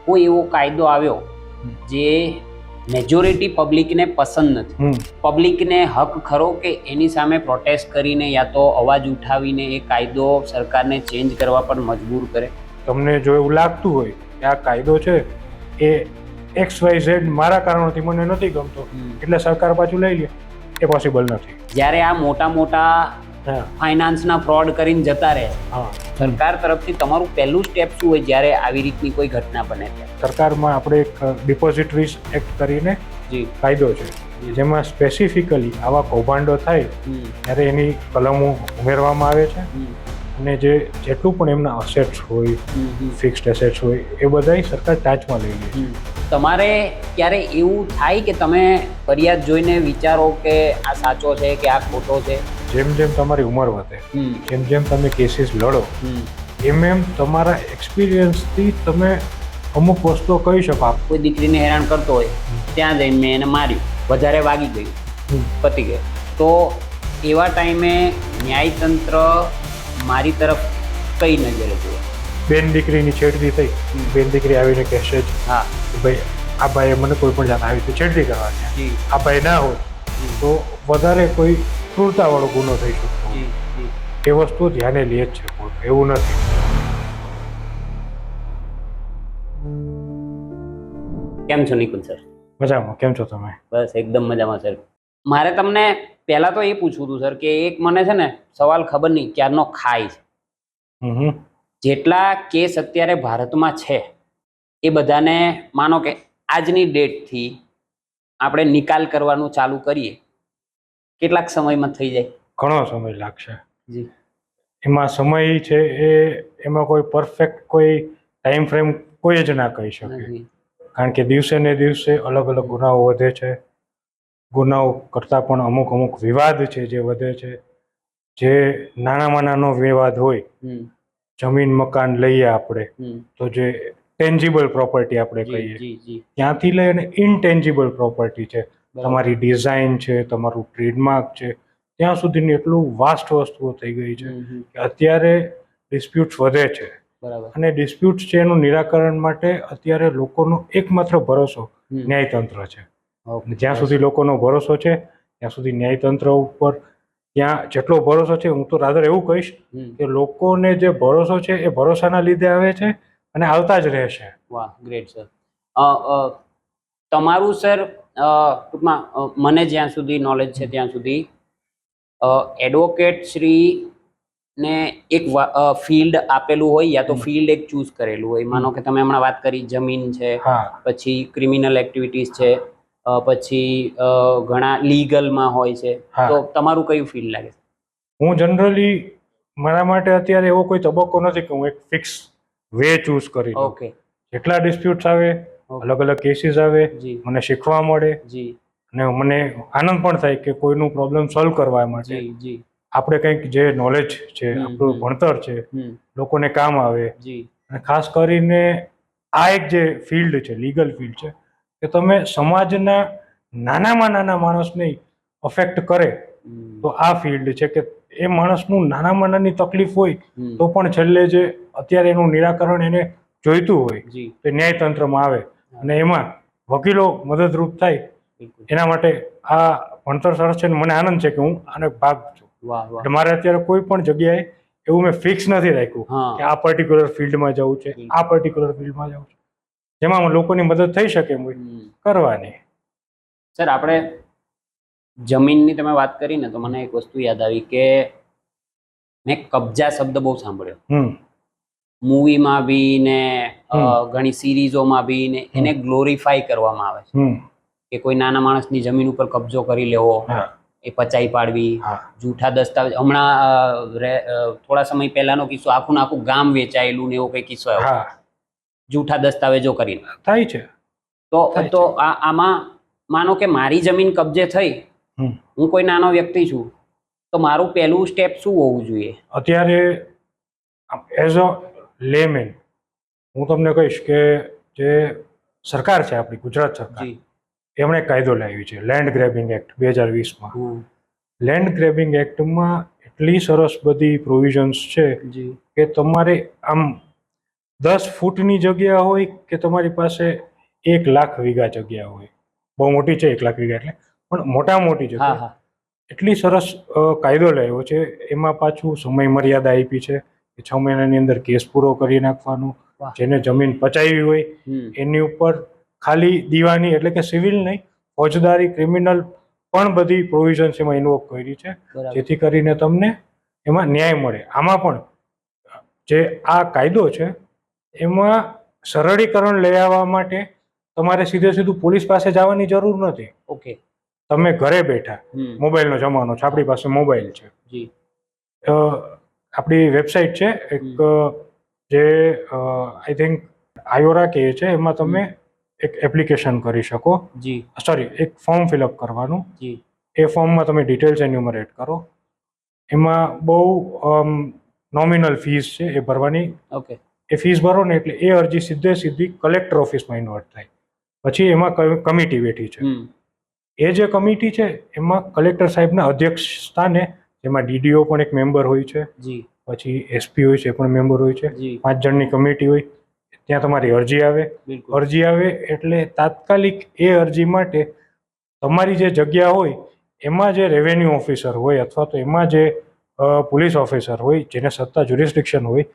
કોઈ એવો કાયદો આવ્યો જે મેજોરિટી પબ્લિકને પસંદ નથી, પબ્લિકને હક ખરો કે એની સામે પ્રોટેસ્ટ કરીને યા તો અવાજ ઉઠાવીને એ કાયદો સરકારને ચેન્જ કરવા પર મજબૂર કરે? તમને જો એવું લાગતું હોય કે આ કાયદો છે એ XYZ મારા કારણોથી મને નથી ગમતો એટલે સરકાર પાછું લઈ લે, એ પોસિબલ નથી. જ્યારે આ મોટા મોટા ફાઇનાન્સના ફ્રોડ કરીને જતા રહે, સરકાર તરફથી તમારું પહેલું સ્ટેપ શું હોય જ્યારે આવી રીતની કોઈ ઘટના બને છે? સરકારમાં આપણે એક ડિપોઝિટરીઝ એક્ટ કરીને કાયદો છે જેમાં સ્પેસિફિકલી આવા કૌભાંડો થાય ત્યારે એની કલમો ઉમેરવામાં આવે છે અને જેટલું પણ એમના અસેટ્સ હોય, ફિક્સ્ડ એસેટ્સ હોય, એ બધા સરકાર ટાચમાં લઈ લે છે. તમારે ક્યારે એવું થાય કે તમે ફરિયાદ જોઈને વિચારો કે આ સાચો છે કે આ ખોટો છે? જેમ જેમ તમારી ઉંમર વધે, જેમ જેમ તમે કેસીસ લડો, એમ તમારા એક્સપિરિયન્સથી તમે અમુક વસ્તુઓ કહી શકો. કોઈ દીકરીને હેરાન કરતો હોય ત્યાં જઈને મેં એને માર્યું, વધારે વાગી ગયું, પતી ગયું, તો એવા ટાઈમે ન્યાયતંત્ર મારી તરફ કઈ નજરે જુએ? બેન દીકરીની છેડતી થઈ, બેન દીકરી આવીને કહેશે જ હા ભાઈ આ ભાઈએ મને કોઈ પણ જાત આવી રીતે છેડતી કરવાની, આ ભાઈ ના હોય તો વધારે કોઈ ક્રૂરતાવાળો ગુનો થઈ શકતો. એ વસ્તુ ધ્યાને લે જ છે, એવું નથી. કેમ છો નિકુંજ સર? મજામાં. કેમ છો તમે? બસ એકદમ મજામાં સર. મારે તમને પહેલા તો એ પૂછવું હતું સર કે એક મને છે ને સવાલ ખબર નહીં ક્યારનો ખાય છે. જેટલા કેસ અત્યારે ભારતમાં છે એ બધાને માનો કે આજની ડેટથી આપણે નિકાલ કરવાનું ચાલુ કરીએ, કેટલાક સમયમાં થઈ જાય? ઘણો સમય લાગશે. જી. એમાં સમય છે એમાં કોઈ પરફેક્ટ કોઈ ટાઈમ ફ્રેમ કોઈ જ ના કહી શકે, કારણ કે દિવસે ને દિવસે અલગ અલગ ગુનાઓ વધે છે. ગુનાઓ કરતાં પણ અમુક વિવાદ છે જે વધે છે. જે નાનામાં નાનો વિવાદ હોય, જમીન મકાન લઈએ આપણે તો જે ટેન્જિબલ પ્રોપર્ટી આપણે કહીએ, ત્યાંથી લઈ અને ઇનટેન્જિબલ પ્રોપર્ટી છે, તમારી ડિઝાઇન છે, તમારું ટ્રેડમાર્ક છે, ત્યાં સુધીની એટલું વાસ્ટ વસ્તુઓ થઈ ગઈ છે કે અત્યારે ડિસ્પ્યુટ્સ વધે છે. અને ડિસ્પ્યુટ્સ છે એનું નિરાકરણ માટે અત્યારે લોકોનો એકમાત્ર ભરોસો ન્યાયતંત્ર છે. જ્યાં સુધી લોકોનો ભરોસો છે ત્યાં સુધી ન્યાયતંત્ર ઉપર, ત્યાં જેટલો ભરોસો છે, હું તો રાધર એવું કહીશ કે લોકોને જે ભરોસો છે એ ભરોસાના લીધે આવે છે અને આવતા જ રહેશે. વાહ, ગ્રેટ સર. તમારું સર ટૂંકમાં મને જ્યાં સુધી નોલેજ છે ત્યાં સુધી એડવોકેટ શ્રી ને એક ફિલ્ડ આપેલું હોય યા તો ફિલ્ડ એક ચૂઝ કરેલું હોય. માનો કે તમે હમણાં વાત કરી જમીન છે, પછી ક્રિમિનલ એક્ટિવિટીઝ છે, પછી ઘણા લીગલમાં હોય છે, તો તમારું કયું ફિલ્ડ લાગે? હું જનરલી મારા માટે અત્યારે એવો કોઈ તબક્કો નથી કે હું એક ફિક્સ વે ચૂઝ કરી. ઓકે. જેટલા ડિસ્પ્યુટ્સ આવે, અલગ અલગ કેસીસ આવે, મને શીખવા મળે અને મને આનંદ પણ થાય કે કોઈનું પ્રોબ્લેમ સોલ્વ કરવા માટે આપણે કંઈક જે નોલેજ છે, આપણું ભણતર છે, લોકોને કામ આવે. અને ખાસ કરીને આ એક જે ફિલ્ડ છે, લીગલ ફિલ્ડ છે, કે તમે સમાજના નાનામાં નાના માણસને અફેક્ટ કરે તો આ ફિલ્ડ છે કે એ માણસનું નાનામાં નાની તકલીફ હોય તો પણ છેલ્લે જે અત્યારે એનું નિરાકરણ એને જોઈતું હોય તો ન્યાયતંત્રમાં આવે અને એમાં વકીલો મદદરૂપ થાય. એના માટે આ ભણતર સરસ છે. મને આનંદ છે કે હું આને ભાગ છું. એટલે મારે અત્યારે કોઈ પણ જગ્યાએ એવું મેં ફિક્સ નથી રાખ્યું કે આ પર્ટિક્યુલર ફિલ્ડમાં જવું છે, આ પર્ટિક્યુલર ફિલ્ડમાં જવું છે. જેમાં લોકોની મદદ થઈ શકે એમ કરવાની. સર, આપણે જમીનની તમે વાત કરી ને તો મને એક વસ્તુ યાદ આવી કે મેં કબજા શબ્દ બહુ સાંભળ્યો મૂવીમાં બી ને ઘણી સિરીઝોમાં બી ને એને ગ્લોરીફાઈ કરવામાં આવે છે કે કોઈ નાના માણસની જમીન ઉપર કબજો કરી લેવો, એ પચાઈ પાડવી, જૂઠા દસ્તાવેજ. હમણાં થોડા સમય પહેલાનો કિસ્સો, આખું આખું ગામ વેચાયેલું ને એવો કઈ કિસ્સો આવ્યો, જૂઠા દસ્તાવેજો કરીને થાય છે. તો આમાં માનો કે મારી જમીન કબજે થઈ, હું કોઈ નાનો વ્યક્તિ છું, તો મારું પહેલું સ્ટેપ શું હોવું જોઈએ? અત્યારે એઝ અ લેમેન હું તમને કહીશ કે જે સરકાર છે આપણી ગુજરાત સરકાર, એમણે કાયદો લાવી છે લેન્ડ ગ્રેબિંગ એક્ટ 2020માં. લેન્ડ ગ્રેબિંગ એક્ટમાં એટલી સરસ બધી પ્રોવિઝન્સ છે કે તમારે આમ 10 ફૂટની જગ્યા હોય કે તમારી પાસે 1 લાખ વીઘા જગ્યા હોય, બહુ મોટી છે 1 લાખ વીઘા એટલે, પણ મોટા મોટી હા જગ્યા, હા એટલી સરસ કાયદો લાવ્યો છે. એમાં પાછું સમય મર્યાદા આપી છે કે 6 મહિનાની અંદર કેસ પૂરો કરી નાખવાનો. વાહ. જેને જમીન પચાવી હોય હમ એની ઉપર ખાલી દીવાની એટલે કે સિવિલ નહીં, ફોજદારી, ક્રિમિનલ પણ બધી પ્રોવિઝન્સ એમાં ઇન્વોલ્વ કરી છે, બરાબર જેથી કરીને તમને એમાં ન્યાય મળે. આમાં પણ જે આ કાયદો છે એમાં સરળીકરણ લઈ આવવા માટે તમારે સીધું પોલીસ પાસે જવાની જરૂર નથી. ઓકે તમે ઘરે બેઠા, હમ મોબાઈલનો જમાનો છે, આપણી પાસે મોબાઈલ છે, જી આપણી વેબસાઇટ છે એક જે આઈ થિંક આયોરા કહે છે, એમાં તમે એક એપ્લિકેશન કરી શકો, જી સોરી એક ફોર્મ ફિલઅપ કરવાનું. જી એ ફોર્મમાં તમે ડિટેલ્સ એન્યુમરેટ કરો. એમાં બહુ નોમિનલ ફીસ છે એ ભરવાની. ઓકે એ ફીસ ભરો ને એટલે એ અરજી સીધી કલેક્ટર ઓફિસમાં ઇન્વર્ટ થાય. પછી એમાં કમિટી બેઠી છે. હમ એ જે કમિટી છે એમાં કલેક્ટર સાહેબના અધ્યક્ષ સ્થાને, એમાં ડીડીઓ પણ એક મેમ્બર હોય છે, જી પછી એસપી હોય છે એ પણ મેમ્બર હોય છે, જી 5 જણની કમિટી હોય. ત્યાં તમારી અરજી આવે. બિલકુલ અરજી આવે એટલે તાત્કાલિક એ અરજી માટે તમારી જે જગ્યા હોય એમાં જે રેવન્યુ ઓફિસર હોય અથવા તો એમાં જે પોલીસ ઓફિસર હોય જેને સત્તા જ્યુરિસ્ડિક્શન હોય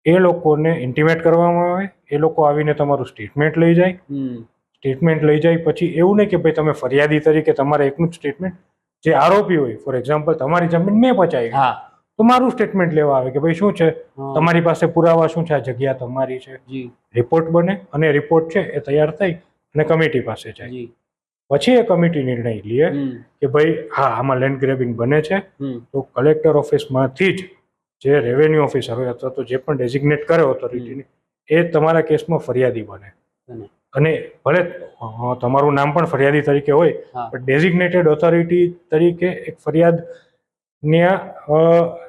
એ લોકોને ઇન્ટિમેટ કરવામાં આવે. એ લોકો આવીને તમારું સ્ટેટમેન્ટ લઈ જાય. હમ સ્ટેટમેન્ટ લઈ જાય પછી એવું નહીં કે ભાઈ તમે ફરિયાદી તરીકે તમારે એકનું જ સ્ટેટમેન્ટ, જે આરોપી હોય ફોર એક્ઝામ્પલ તમારી જમીન મેં પચાવી હા તો મારું સ્ટેટમેન્ટ લેવા આવે કે ભાઈ શું છે, હા. તમારી પાસે પુરાવા શું છે, આ જગ્યા તમારી છે. જી રિપોર્ટ બને અને રિપોર્ટ છે એ તૈયાર થઈ અને કમિટી પાસે જાય. જી પછી એ કમિટી નિર્ણય લે હમ કે ભાઈ હા આમાં લેન્ડ ગ્રેબિંગ બને છે, હમ તો કલેક્ટર ઓફિસમાંથી જ જે રેવન્યુ ઓફિસર હોય અથવા તો જે પણ ડેઝિગ્નેટ કરે ઓથોરિટીને એ તમારા કેસમાં ફરિયાદી બને. બને. અને ભલે તમારું નામ પણ ફરિયાદી તરીકે હોય, હા પણ ડેઝિગ્નેટેડ ઓથોરિટી તરીકે એક ફરિયાદને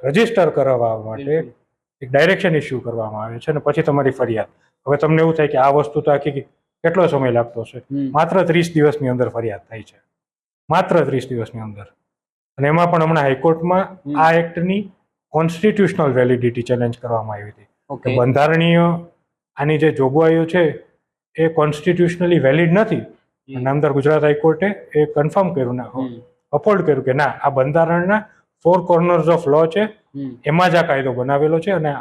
રજીસ્ટર કરવા માટે બિલકુલ એક ડાયરેક્શન ઇસ્યુ કરવામાં આવે છે અને પછી તમારી ફરિયાદ. હવે તમને એવું થાય કે આ વસ્તુ તો આખી કેટલો સમય લાગતો છે, હમ માત્ર 30 દિવસની અંદર ફરિયાદ થાય છે, માત્ર 30 દિવસની અંદર. અને એમાં પણ હમણાં હાઈકોર્ટમાં હમ. આ એક્ટની કોન્સ્ટિટ્યુશનલ વેલિડિટી ચેલેન્જ કરવામાં આવી હતી ઓકે કે બંધારણીય આની જે જોગવાઈઓ છે એ કોન્સ્ટિટ્યુશનલી વેલિડ નથી. જી. નામદાર ગુજરાત હાઈકોર્ટે એ કન્ફર્મ કર્યું, હમ અપોલ્ડ કર્યું કે ના, આ બંધારણના 4 કોર્નર્સ ઓફ લો છે, હમ એમાં જ આ કાયદો બનાવેલો છે અને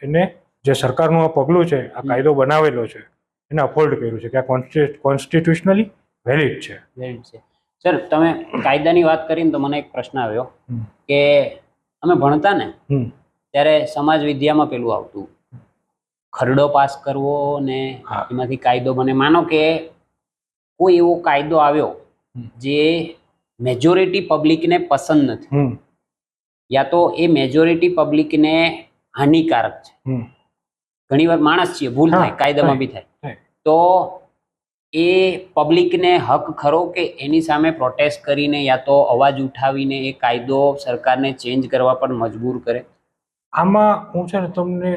એને જે સરકારનું આ પગલું છે, આ કાયદો બનાવેલો છે, એને અપોલ્ડ કર્યું છે કે આ કોન્સ્ટિટ્યુશનલી વેલિડ છે. વેલિડ છે. સર તમે કાયદાની વાત કરીને તો મને એક પ્રશ્ન આવ્યો હમ. કે અમે ભણતા ને હમ. ત્યારે સમાજ વિદ્યામાં પેલું આવતું ખરડો પાસ કરવો ને હા. એમાંથી કાયદો બને. માનો કે કોઈ એવો કાયદો આવ્યો જે મેજોરિટી પબ્લિકને પસંદ નથી, હમ. યા તો એ મેજોરિટી પબ્લિકને હાનિકારક છે. ઘણીવાર માણસ છીએ, ભૂલ હા, થાય, કાયદામાં બી થાય. થાય, તો એ પબ્લિકને હક ખરો કે એની સામે પ્રોટેસ્ટ કરીને યા તો અવાજ ઉઠાવીને એ કાયદો સરકારને ચેન્જ કરવા પર મજબૂર કરે? આમાં હું છે ને તમને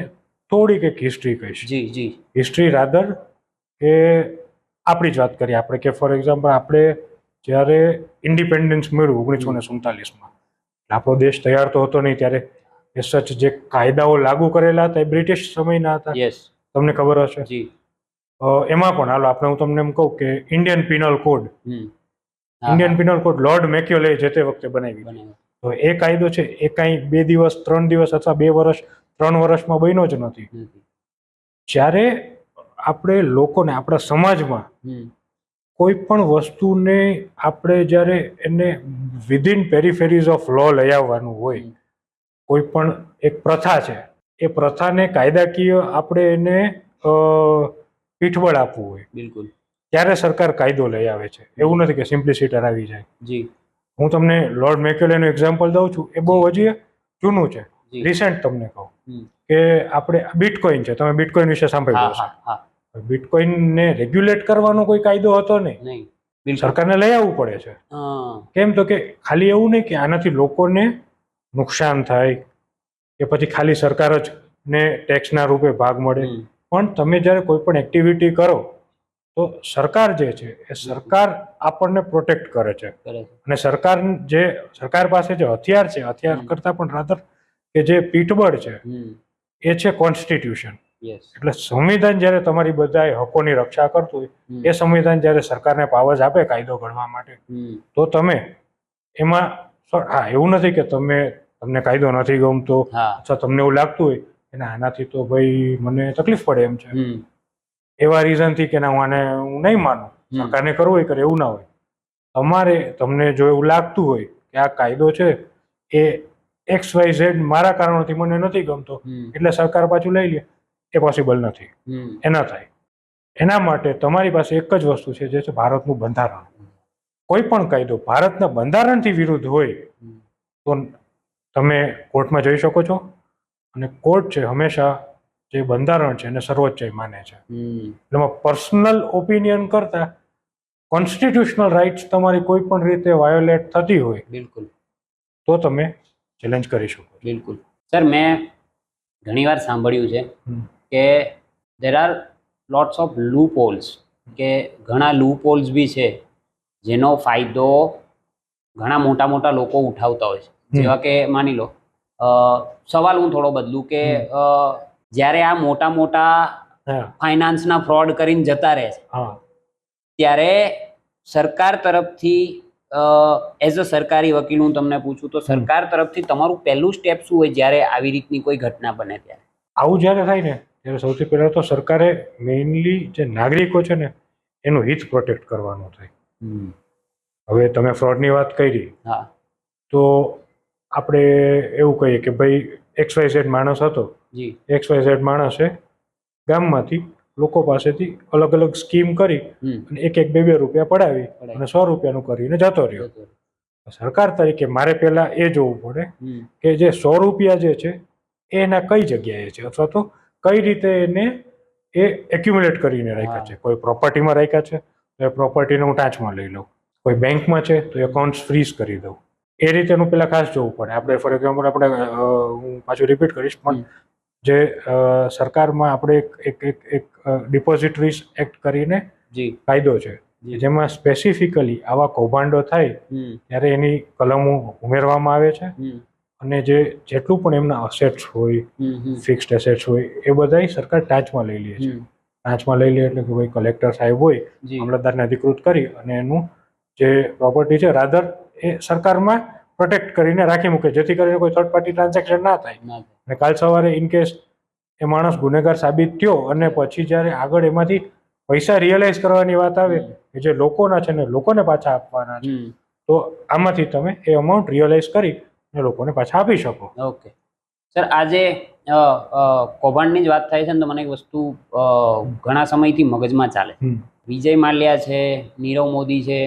થોડીક એક હિસ્ટ્રી કહીશ. જી જી હિસ્ટ્રી રાધર કે આપણી જ વાત કરીએ આપણે કે ફોર એક્ઝામ્પલ આપણે જ્યારે ઇન્ડિપેન્ડન્સ મળ્યું 1947માં, આપણો દેશ તૈયાર તો હતો નહીં ત્યારે. એ સચ જે કાયદાઓ લાગુ કરેલા હતા એ બ્રિટિશ સમયના હતા, યસ તમને ખબર હશે. જી એમાં પણ હાલો આપણે હું તમને એમ કહું કે ઇન્ડિયન પિનલ કોડ, હમ ઇન્ડિયન પિનલ કોડ લોર્ડ મેક્યુલે જે તે વખતે બનાવી. બને તો એ કાયદો છે એ કાંઈ 2 દિવસ 3 દિવસ અથવા 2 વર્ષ 3 વર્ષમાં બન્યો જ નથી. નથી. જ્યારે આપણે લોકોને આપણા સમાજમાં હમ કોઈ પણ વસ્તુને આપણે જ્યારે એને વિધિન પેરીફેરીઝ ઓફ લો લઈ આવવાનું હોય, કોઈ પણ એક પ્રથા છે એ પ્રથાને કાયદાકીય આપણે એને પીઠબળ આપવું હોય બિલકુલ ત્યારે સરકાર કાયદો લઈ આવે છે. એવું નથી કે સિમ્પ્લિસિટર આવી જાય. જી હું તમને લોર્ડ મેક્યુલેનું એક્ઝામ્પલ દઉં છું, એ બહુ હજી જૂનું છે, જી રિસેન્ટ તમને કહું હમ. કે આપણે બિટકોઇન છે, તમે બિટકોઇન વિશે હા સાંભળ્યું હા હશે. હા બિટકોઇનને રેગ્યુલેટ કરવાનો કોઈ કાયદો હતો નહીં, નહીં બિલકુલ. સરકારને લઈ આવવું પડે છે. હા કેમ તો કે ખાલી એવું નહીં કે આનાથી લોકોને નુકસાન થાય કે પછી ખાલી સરકાર જ ને ટેક્સના રૂપે ભાગ મળે, હમ. પણ તમે જ્યારે કોઈ પણ એક્ટિવિટી કરો તો સરકાર જે છે એ સરકાર આપણને પ્રોટેક્ટ કરે છે. કરે છે. અને સરકાર પાસે જે હથિયાર છે, હથિયાર કરતાં પણ રાધર કે જે પીઠબળ છે હમ એ છે કોન્સ્ટિટ્યુશન. યસ. એટલે સંવિધાન જ્યારે તમારી બધા હકોની રક્ષા કરતું હોય, એ સંવિધાન જ્યારે સરકારને પાવર્સ આપે કાયદો ઘડવા માટે, તો તમે એમાં હા એવું નથી કે તમને કાયદો નથી ગમતો અથવા તમને એવું લાગતું હોય કે ના આનાથી તો ભાઈ મને તકલીફ પડે એમ છે, એવા રીઝનથી કે ના હું નહીં માનું, સરકારને કરવું હોય કરે, એવું ના હોય. તમને જો એવું લાગતું હોય કે આ કાયદો છે એ XYZ મારા કારણોથી મને નથી ગમતો એટલે સરકાર પાછું લઈ લે, એ પોસિબલ નથી, એ ના થાય. એના માટે તમારી પાસે એક જ વસ્તુ છે, જે છે ભારતનું બંધારણ. કોઈ પણ કાયદો ભારતના બંધારણથી વિરુદ્ધ હોય તો તમે કોર્ટમાં જઈ શકો છો, અને કોર્ટ છે હંમેશા જે બંધારણ છે એને સર્વોચ્ચ માને છે. એમાં પર્સનલ ઓપિનિયન કરતા કોન્સ્ટિટ્યુશનલ રાઇટ્સ તમારી કોઈ પણ રીતે વાયોલેટ થતી હોય, બિલકુલ, તો તમે ચેલેન્જ કરી શકો. બિલકુલ. સર, મેં ઘણીવાર સાંભળ્યું છે કે there are lots of loop holes, કે ઘણા લૂપ હોલ્સ બી છે જેનો ફાયદો ઘણા મોટા મોટા લોકો ઉઠાવતા હોય છે. જેવા કે માની લો, સવાલ હું થોડો બદલું કે જ્યારે આ મોટા મોટા ફાઇનાન્સના ફ્રોડ કરીને જતા રહે છે, ત્યારે સરકાર તરફથી એઝ અ સરકારી વકીલ હું તમને પૂછું તો સરકાર તરફથી તમારું પહેલું સ્ટેપ શું હોય જ્યારે આવી રીતની કોઈ ઘટના બને ત્યારે? આવું જ્યારે થાય ને ત્યારે સૌથી પહેલા તો સરકારે મેઇનલી જે નાગરિકો છે ને એનું હિત પ્રોટેક્ટ કરવાનું થાય. હવે તમે ફ્રોડની વાત કરી, તો આપણે એવું કહીએ કે ભાઈ XYZ માણસ હતો, XYZ માણસે ગામમાંથી લોકો પાસેથી અલગ અલગ સ્કીમ કરી અને એક બે રૂપિયા પડાવી અને 100 રૂપિયાનું કરીને જતો રહ્યો. સરકાર તરીકે મારે પહેલા એ જોવું પડે કે જે 100 રૂપિયા જે છે એના કઈ જગ્યાએ છે, અથવા તો કઈ રીતે એને એ એક્યુમ્યુલેટ કરીને રાખ્યા છે. કોઈ પ્રોપર્ટીમાં રાખ્યા છે તો એ પ્રોપર્ટીને હું ટાંચમાં લઈ લઉં, કોઈ બેંકમાં છે તો એકાઉન્ટ્સ ફ્રીઝ કરી દઉં. એ રીતેનું પેલા ખાસ જોવું પડે. આપણે ફોર એક્ઝામ્પલ હું પાછું રિપીટ કરીશ, પણ જે સરકારમાં આપણે એક ડિપોઝિટરીઝ એક્ટ કરીને કાયદો છે, જેમાં સ્પેસિફિકલી આવા કૌભાંડો થાય ત્યારે એની કલમો ઉમેરવામાં આવે છે, અને જેટલું પણ એમના અસેટ્સ હોય, ફિક્સ્ડ એસેટ્સ હોય, એ બધા સરકાર ટાંચમાં લઈ લે છે. ટાંચમાં લઈ લે એટલે કે ભાઈ કલેક્ટર સાહેબ હોય, મામલતદારને અધિકૃત કરી અને એનું જે પ્રોપર્ટી છે રાધર એ સરકારમાં પ્રોટેક્ટ કરીને રાખી મૂકે, જેથી કરીને કોઈ થર્ડ પાર્ટી ટ્રાન્ઝેક્શન ના થાય. અને કાલ સવારે ઇનકેસ એ માણસ ગુનેગાર સાબિત થયો અને પછી જ્યારે આગળ એમાંથી પૈસા રિયલાઇઝ કરવાની વાત આવે કે જે લોકોના છે ને લોકોને પાછા આપવાના છે, તો આમાંથી તમે એ અમાઉન્ટ રિયલાઇઝ કરી અને લોકોને પાછા આપી શકો. ઓકે સર, આજે કૌભાંડની જ વાત થાય છે ને તો મને એક વસ્તુ ઘણા સમયથી મગજમાં ચાલે. વિજય માલ્યા છે, નીરવ મોદી છે,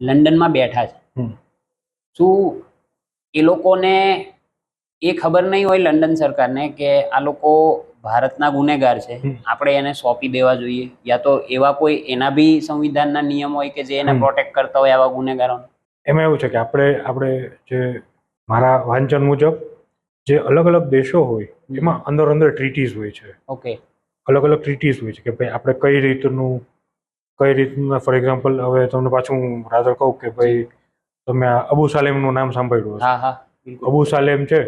લંડનમાં બેઠા છે. શું એ લોકોને એ ખબર નહીં હોય લંડન સરકારને કે આ લોકો ભારતના ગુનેગાર છે, આપણે એને સોંપી દેવા જોઈએ, યા તો એવા કોઈ એના બી સંવિધાનના નિયમ હોય કે જે એને પ્રોટેક્ટ કરતા હોય આવા ગુનેગારોને? એમાં એવું છે કે આપણે જે મારા વાંચન મુજબ જે અલગ અલગ દેશો હોય એમાં અંદર ટ્રીટીઝ હોય છે. ઓકે. અલગ અલગ ટ્રીટીઝ હોય છે કે ભાઈ આપણે કઈ રીતના, ફોર એક્ઝામ્પલ હવે તમને પાછું હું રાધર કહું કે ભાઈ તમે અબુ સાલેમનું નામ સાંભળ્યું હશે. અબુ સાલેમ છે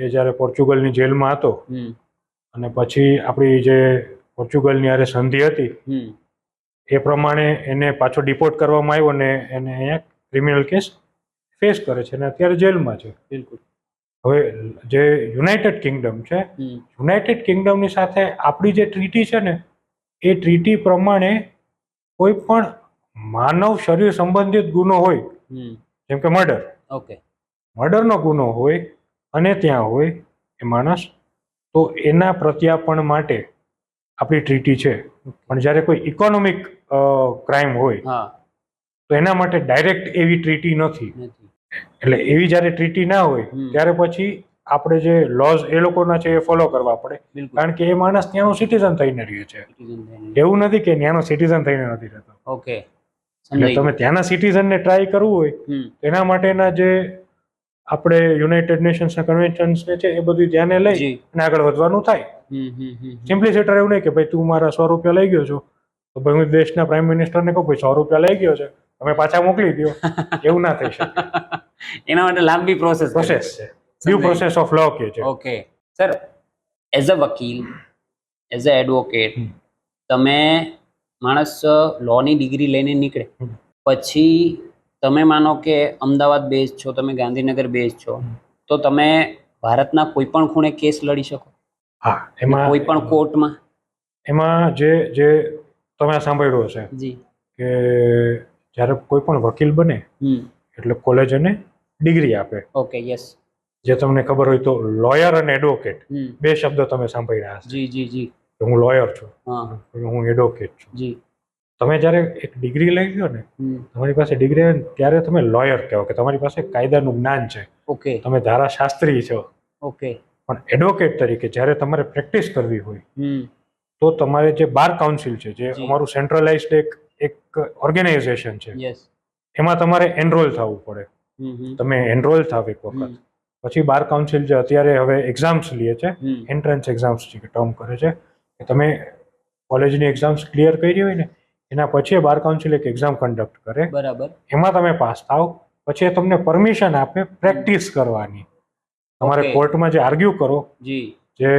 એ જ્યારે પોર્ચુગલની જેલમાં હતો અને પછી આપણી જે પોર્ચુગલની હારે સંધિ હતી એ પ્રમાણે એને પાછો ડિપોર્ટ કરવામાં આવ્યો ને એને અહીંયા ક્રિમિનલ કેસ ફેસ કરે છે અને અત્યારે જેલમાં છે. બિલકુલ. હવે જે યુનાઇટેડ કિંગડમ છે, યુનાઇટેડ કિંગડમની સાથે આપણી જે ટ્રીટી છે ને એ ટ્રીટી પ્રમાણે કોઈ પણ માનવ શરીર સંબંધિત ગુનો હોય, જેમ કે મર્ડરનો ગુનો હોય અને ત્યાં હોય એ માણસ, તો એના પ્રત્યાપણ માટે આપણી ટ્રીટી છે. પણ જ્યારે કોઈ ઇકોનોમિક ક્રાઇમ હોય તો એના માટે ડાયરેક્ટ એવી ટ્રીટી નથી. એટલે એવી જ્યારે ટ્રીટી ના હોય ત્યારે પછી આપણે જે લોઝ એ લોકોના છે એ ફોલો કરવા પડે, કારણ કે એ માણસ ત્યાંનો સિટીઝન થઈને રહ્યો છે. એવું નથી કે ત્યાંનો સિટીઝન થઈને નથી રહેતો. ઓકે. એટલે તમે ત્યાંના સિટીઝનને ટ્રાય કરવું હોય એના માટેના જે આપણે યુનાઇટેડ નેશન્સના કન્વેન્શન્સ છે એ બધું ધ્યાને લઈ અને આગળ વધવાનું થાય. સિમ્પ્લિસિટર એવું નહીં કે ભાઈ તું મારા 100 રૂપિયા લઈ ગયો છો તો ભાઈ હું દેશના પ્રાઇમ મિનિસ્ટરને કહું ભાઈ 100 રૂપિયા લઈ ગયો છે, તમે પાછા મોકલી દો, એવું ના થઈ શકે. એના માટે લાંબી પ્રોસેસ છે, ડ્યુ પ્રોસેસ ઓફ લો કે છે. ઓકે સર, એઝ અ વકીલ એઝ અ એડવોકેટ હમ. તમે માણસ લોની ડિગ્રી લઈને નીકળે હમ. પછી તમે માનો કે અમદાવાદ બેઝ છો, તમે ગાંધીનગર બેઝ છો, તો તમે ભારતના કોઈ પણ ખૂણે કેસ લડી શકો હા, અને કોઈ પણ કોર્ટમાં. એમાં જે જે તમે સાંભળ્યું હશે જી. કે જ્યારે કોઈ પણ વકીલ બને એટલે કોલેજ એને ડિગ્રી આપે. Okay, yes. જે તમને ખબર હોય તો લોયર અને એડવોકેટ બે શબ્દ તમે સાંભળ્યા હશે. જી જી જી. હું લોયર છું, હા. હું એડવોકેટ છું. જી. તમે જ્યારે એક ડિગ્રી લઈ લો ને, તમારી પાસે ડિગ્રી આવે ત્યારે તમે લોયર કહેવો કે તમારી પાસે કાયદાનું જ્ઞાન છે. ઓકે. તમે ધારાશાસ્ત્રી છો. ઓકે. પણ એડવોકેટ તરીકે જ્યારે તમારે પ્રેક્ટિસ કરવી હોય હમ. તો તમારે જે બાર કાઉન્સિલ છે, જે જી. અમારું સેન્ટ્રલાઇઝ્ડ એક ઓર્ગેનાઇઝેશન છે, યસ. એમાં તમારે એનરોલ થવું પડે. તમે એનરોલ થાવ એક વખત, પછી બાર કાઉન્સિલ જે અત્યારે હવે એક્ઝામ્સ લે છે, એન્ટ્રન્સ એક્ઝામ્સ જે ટર્મ કરે છે, કે તમે કોલેજની એક્ઝામ્સ ક્લિયર કરી હોય ને એના પછી બાર કાઉન્સિલ એક એક્ઝામ કન્ડક્ટ કરે. બરાબર. એમાં તમે પાસ થાવ પછી એ તમને પરમિશન આપે પ્રેક્ટિસ કરવાની. તમારે Okay. કોર્ટમાં જે આર્ગ્યુ કરો, જી. જે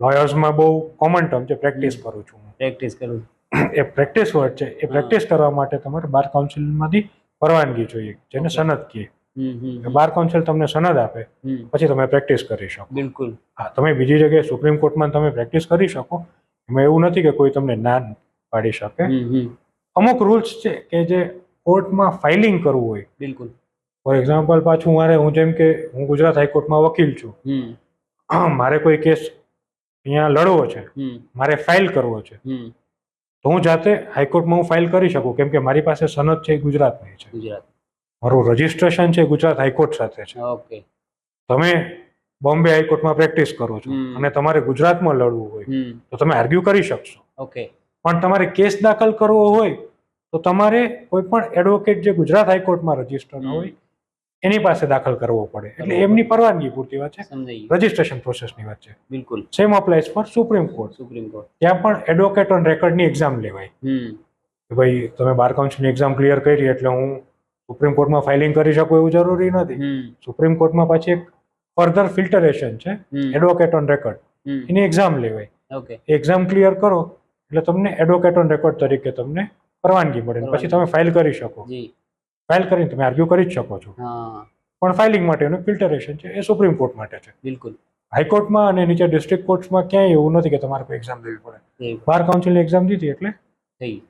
લોયર્સમાં બહુ કોમન ટર્મ છે, પ્રેક્ટિસ કરું છું. પ્રેક્ટિસ કરું. એ પ્રેક્ટિસ વર્ડ છે. એ પ્રેક્ટિસ કરવા માટે તમારે બાર કાઉન્સિલમાંથી પરવાનગી જોઈએ, જેને Okay. સનદ કહે. બાર કાઉન્સિલ તમને સનદ આપે પછી તમે પ્રેક્ટિસ કરી શકો. બિલકુલ. હા, તમે બીજી જગ્યાએ સુપ્રીમ કોર્ટમાં તમે પ્રેક્ટિસ કરી શકો. એમાં એવું નથી કે કોઈ તમને ના પાડી શકે. અમુક રૂલ્સ છે કે જે કોર્ટમાં ફાઇલિંગ કરવું હોય. બિલકુલ. ફોર એક્ઝામ્પલ પાછું હું જેમ કે હું ગુજરાત હાઈકોર્ટમાં વકીલ છું. મારે કોઈ કેસ અહીંયા લડવો છે, મારે ફાઇલ કરવો છે, તો હું જાતે હાઈકોર્ટમાં હું ફાઇલ કરી શકું, કેમ કે મારી પાસે સનદ છે એ ગુજરાતની છે. ગુજરાત. મારું રજિસ્ટ્રેશન છે ગુજરાત હાઈકોર્ટ સાથે છે. ઓકે. તમે બોમ્બે હાઈકોર્ટમાં પ્રેક્ટિસ કરો છો અને તમારે ગુજરાતમાં લડવું હોય તો તમે આર્ગ્યુ કરી શકશો. ઓકે. પણ તમારે કેસ દાખલ કરવો હોય તો તમારે કોઈ પણ એડવોકેટ જે ગુજરાત હાઈકોર્ટમાં રજિસ્ટર હોય એની પાસે દાખલ કરવો પડે. એટલે એમની પરવાનગી પૂરતી વાત છે, રજિસ્ટ્રેશન પ્રોસેસની વાત છે. બિલકુલ. Same applies for supreme court. Supreme court. ત્યાં પણ એડવોકેટ ઓન રેકોર્ડની એક્ઝામ લેવાય. કે ભાઈ તમે બાર કાઉન્સિલની એક્ઝામ ક્લિયર કરી એટલે હું સુપ્રીમ કોર્ટમાં ફાઇલિંગ કરી શકું એવું જરૂરી નથી. સુપ્રીમ કોર્ટમાં પાછી એક ફર્ધર ફિલ્ટરેશન છે, advocate on record, any exam લેવાય. ઓકે. એક્ઝામ ક્લિયર કરો એટલે તમને એડવોકેટ ઓન રેકોર્ડ તરીકે તમને પરવાનગી મળે, પછી તમે ફાઇલ કરી શકો. ફાઇલ કરીને તમે આર્ગ્યુ કરી જ શકો છો. પણ ફાઇલિંગ માટેનું ફિલ્ટરેશન છે એ સુપ્રીમ કોર્ટ માટે છે. બિલકુલ. હાઈકોર્ટમાં અને નીચે ડિસ્ટ્રિક્ટ કોર્ટ્સમાં ક્યાંય એવું નથી કે તમારે કોઈ એક્ઝામ દેવી પડે. બાર કાઉન્સિલની એક્ઝામ દીધી એટલે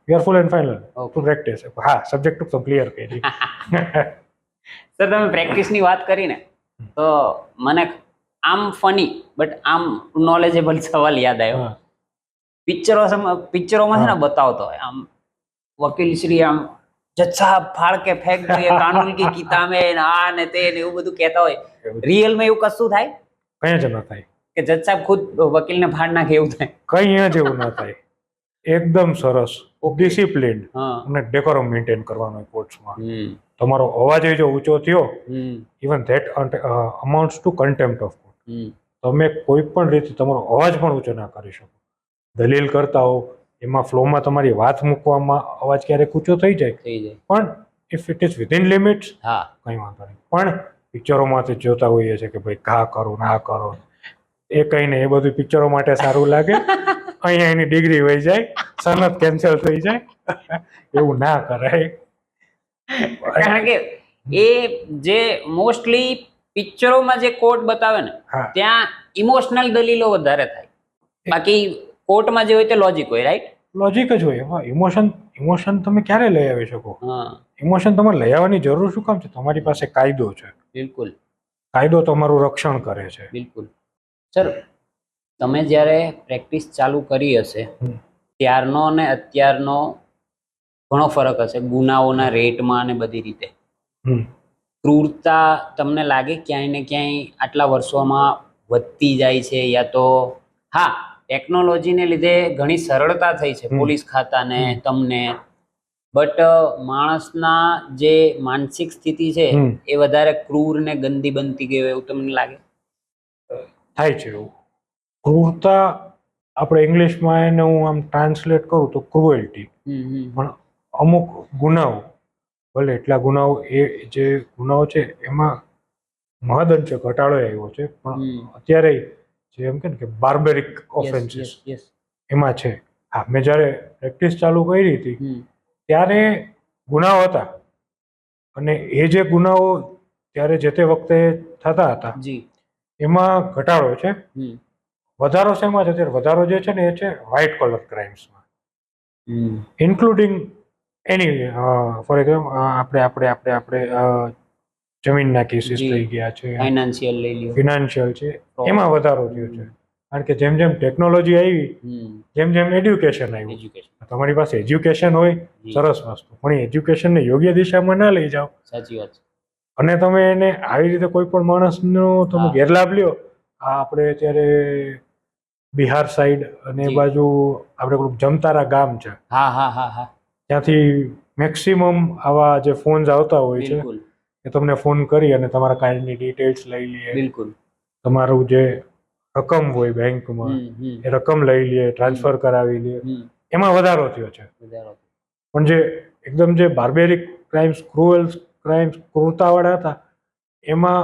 you are full and final to practice. હા, સબ્જેક્ટ તો ક્લિયર કરી. સર, તમે પ્રેક્ટિસની વાત કરીને તો મને આમ ફની બટ આમ નોલેજેબલ સવાલ યાદ આવ્યો. પિક્ચરોમાં છે ને બતાવતો હોય આમ વકીલ શ્રી આમ જચ્છા ફાળ કે ફેંક દો ये कानून की किताबें આ ને તે ને એવું બધું કહેતા હોય. રિયલમાં એવું કશું થાય? કઈ જ ન થાય. કે જજ સાહેબ ખુદ વકીલને ફાડ નાખે એવું થાય? કઈ જ એવું ન થાય. એકદમ સરસ ડિસિપ્લિન અને ડેકોરમ મેન્ટેન કરવાનો કોર્ટ્સમાં. તમારો અવાજ જો ઊંચો થયો, even that amounts to contempt of court. તમે કોઈ પણ રીતે તમારો અવાજ પણ ઊંચો ના કરી શકો. દલીલ કરતા હો એમાં ફ્લોમાં તમારી વાત મૂકવામાં અવાજ ક્યારેક ઊંચો થઈ જાય, પણ if it is within limits કંઈ વાંધો નહીં. પણ પિક્ચરોમાંથી જોતા હોઈએ છીએ કે ભાઈ ઘા કરો ના કરો, એ કંઈ નહીં, એ બધું પિક્ચરો માટે સારું લાગે. અહીંયા એની ડિગ્રી વહી જાય, સનદ કેન્સલ થઈ જાય. એવું ના કરાય. કારણ કે એ જે મોસ્ટલી પિક્ચરોમાં જે કોર્ટ બતાવે ને ત્યાં ઇમોશનલ દલીલો વધારે થાય, બાકી કોર્ટમાં જે હોય તે લોજિક હોય. રાઈટ? લોજિક જ હોય. એમાં ઇમોશન તમે ક્યારે લઈ આવી શકો? ઇમોશન તમારે લઈ આવવાની જરૂર શું કામ છે? તમારી પાસે કાયદો છે. બિલકુલ. કાયદો તમારું રક્ષણ કરે છે. બિલકુલ. સર, તમે જ્યારે પ્રેક્ટિસ ચાલુ કરી હશે ત્યારનો અને અત્યારનો ઘણો ફરક હશે, ગુનાઓના રેટમાં અને બધી રીતે. ક્રૂરતા તમને લાગે ક્યાંય ને ક્યાંય આટલા વર્ષોમાં વધતી જાય છે, યા તો હા ટેકનોલોજીને લીધે ઘણી સરળતા થઈ છે પોલીસ ખાતાને તમને, બટ માણસના જે માનસિક સ્થિતિ છે એ વધારે ક્રૂર ને ગંદી બનતી ગઈ એવું તમને લાગે? થાય છે એવું. ક્રૂરતા આપણે ઇંગ્લિશમાં એને હું આમ ટ્રાન્સલેટ કરું તો ક્રુએલ્ટી. પણ અમુક ગુનાઓ, ભલે એટલા ગુનાઓ, એ જે ગુનાઓ છે એમાં મહદઅંશે ઘટાડો આવ્યો છે, પણ અત્યારે જે એમ કે બાર્બેરિક ઓફેન્સીસ યસ યસ એમાં છે. હા, મેં જ્યારે પ્રેક્ટિસ ચાલુ કરી હતી ત્યારે ગુનાઓ હતા, અને એ જે ગુનાઓ ત્યારે જે તે વખતે થતા હતા જી એમાં ઘટાડો છે. હમ વધારો શેમાં છે? અત્યારે વધારો જે છે ને એ છે વ્હાઇટ કોલર ક્રાઇમ્સમાં, ઇન્ક્લુડિંગ એની ફોર એક્ઝામ્પલ આપણે જમીનના કેસીસ જી થઈ ગયા છે, ફાઇનાન્શિયલ લઈ લ્યો. ફિનાન્શિયલ છે, એમાં વધારો થયો છે. કારણ કે જેમ જેમ ટેકનોલોજી આવી, જેમ જેમ એડ્યુકેશન આવ્યું, એજ્યુકેશન. તમારી પાસે એજ્યુકેશન હોય સરસ વસ્તુ, પણ એ એજ્યુકેશનને યોગ્ય દિશામાં ના લઈ જાઓ સાચી વાત છે. અને તમે એને આવી રીતે કોઈ પણ માણસનો તમે ગેરલાભ લ્યો. આ આપણે અત્યારે બિહાર સાઈડ અને એ બાજુ આપણે પેલું જમતારા ગામ છે, હા હા હા હા ત્યાંથી મેક્સિમમ આવા જે ફોન્સ આવતા હોય છે, બિલકુલ એ તમને ફોન કરી અને તમારા કાર્ડની ડિટેલ્સ લઈ લે, બિલકુલ. તમારું જે રકમ હોય બેંકમાં એ રકમ લઈ લે, ટ્રાન્સફર કરાવી લે, એમાં વધારો થયો છે. પણ જે એકદમ જે બાર્બેરિક ક્રાઇમ્સ, ક્રુઅલ ક્રાઇમ્સ, ક્રૂરતાવાળા હતા એમાં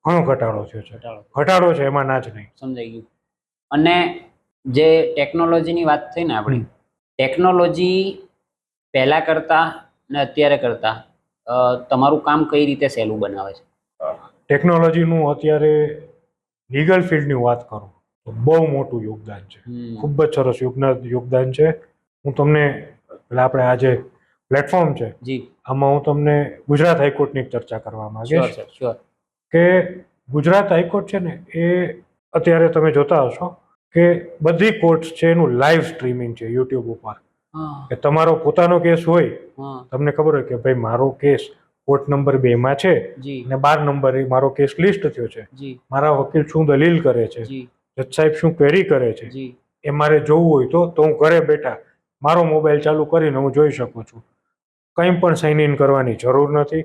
ઘણો ઘટાડો થયો છે. ઘટાડો છે, એમાં ના જ નહીં. સમજાઈ ગયું. અને જે ટેકનોલોજીની વાત થઈ ને આપણી, ટેકનોલોજી પહેલા કરતા ને અત્યારે કરતા તમારું કામ કઈ રીતે સહેલું બનાવે છે? ટેકનોલોજીનું અત્યારે લીગલ ફિલ્ડની વાત કરું તો બહુ મોટું યોગદાન છે. ખૂબ જ સરસ યોગદાન છે. હું તમને આપણે આ જે પ્લેટફોર્મ છે જી આમાં હું તમને ગુજરાત હાઈકોર્ટની ચર્ચા કરવા માંગીશ. Sure sure. કે ગુજરાત હાઈકોર્ટ છે ને એ અત્યારે તમે જોતા હશો કે બધી કોર્ટ્સ છે એનું લાઈવ સ્ટ્રીમિંગ છે યુટ્યુબ ઉપર. કે તમારો પોતાનો કેસ હોય, તમને ખબર હોય કે ભાઈ મારો કેસ કોર્ટ નંબર 2 માં છે અને 12 નંબરે મારો કેસ લિસ્ટ થયો છે, મારા વકીલ શું દલીલ કરે છે, જજ સાહેબ શું ક્વેરી કરે છે, એ મારે જોવું હોય તો હું ઘરે બેઠા મારો મોબાઈલ ચાલુ કરીને હું જોઈ શકું છું. કંઈ પણ સાઇન ઇન કરવાની જરૂર નથી.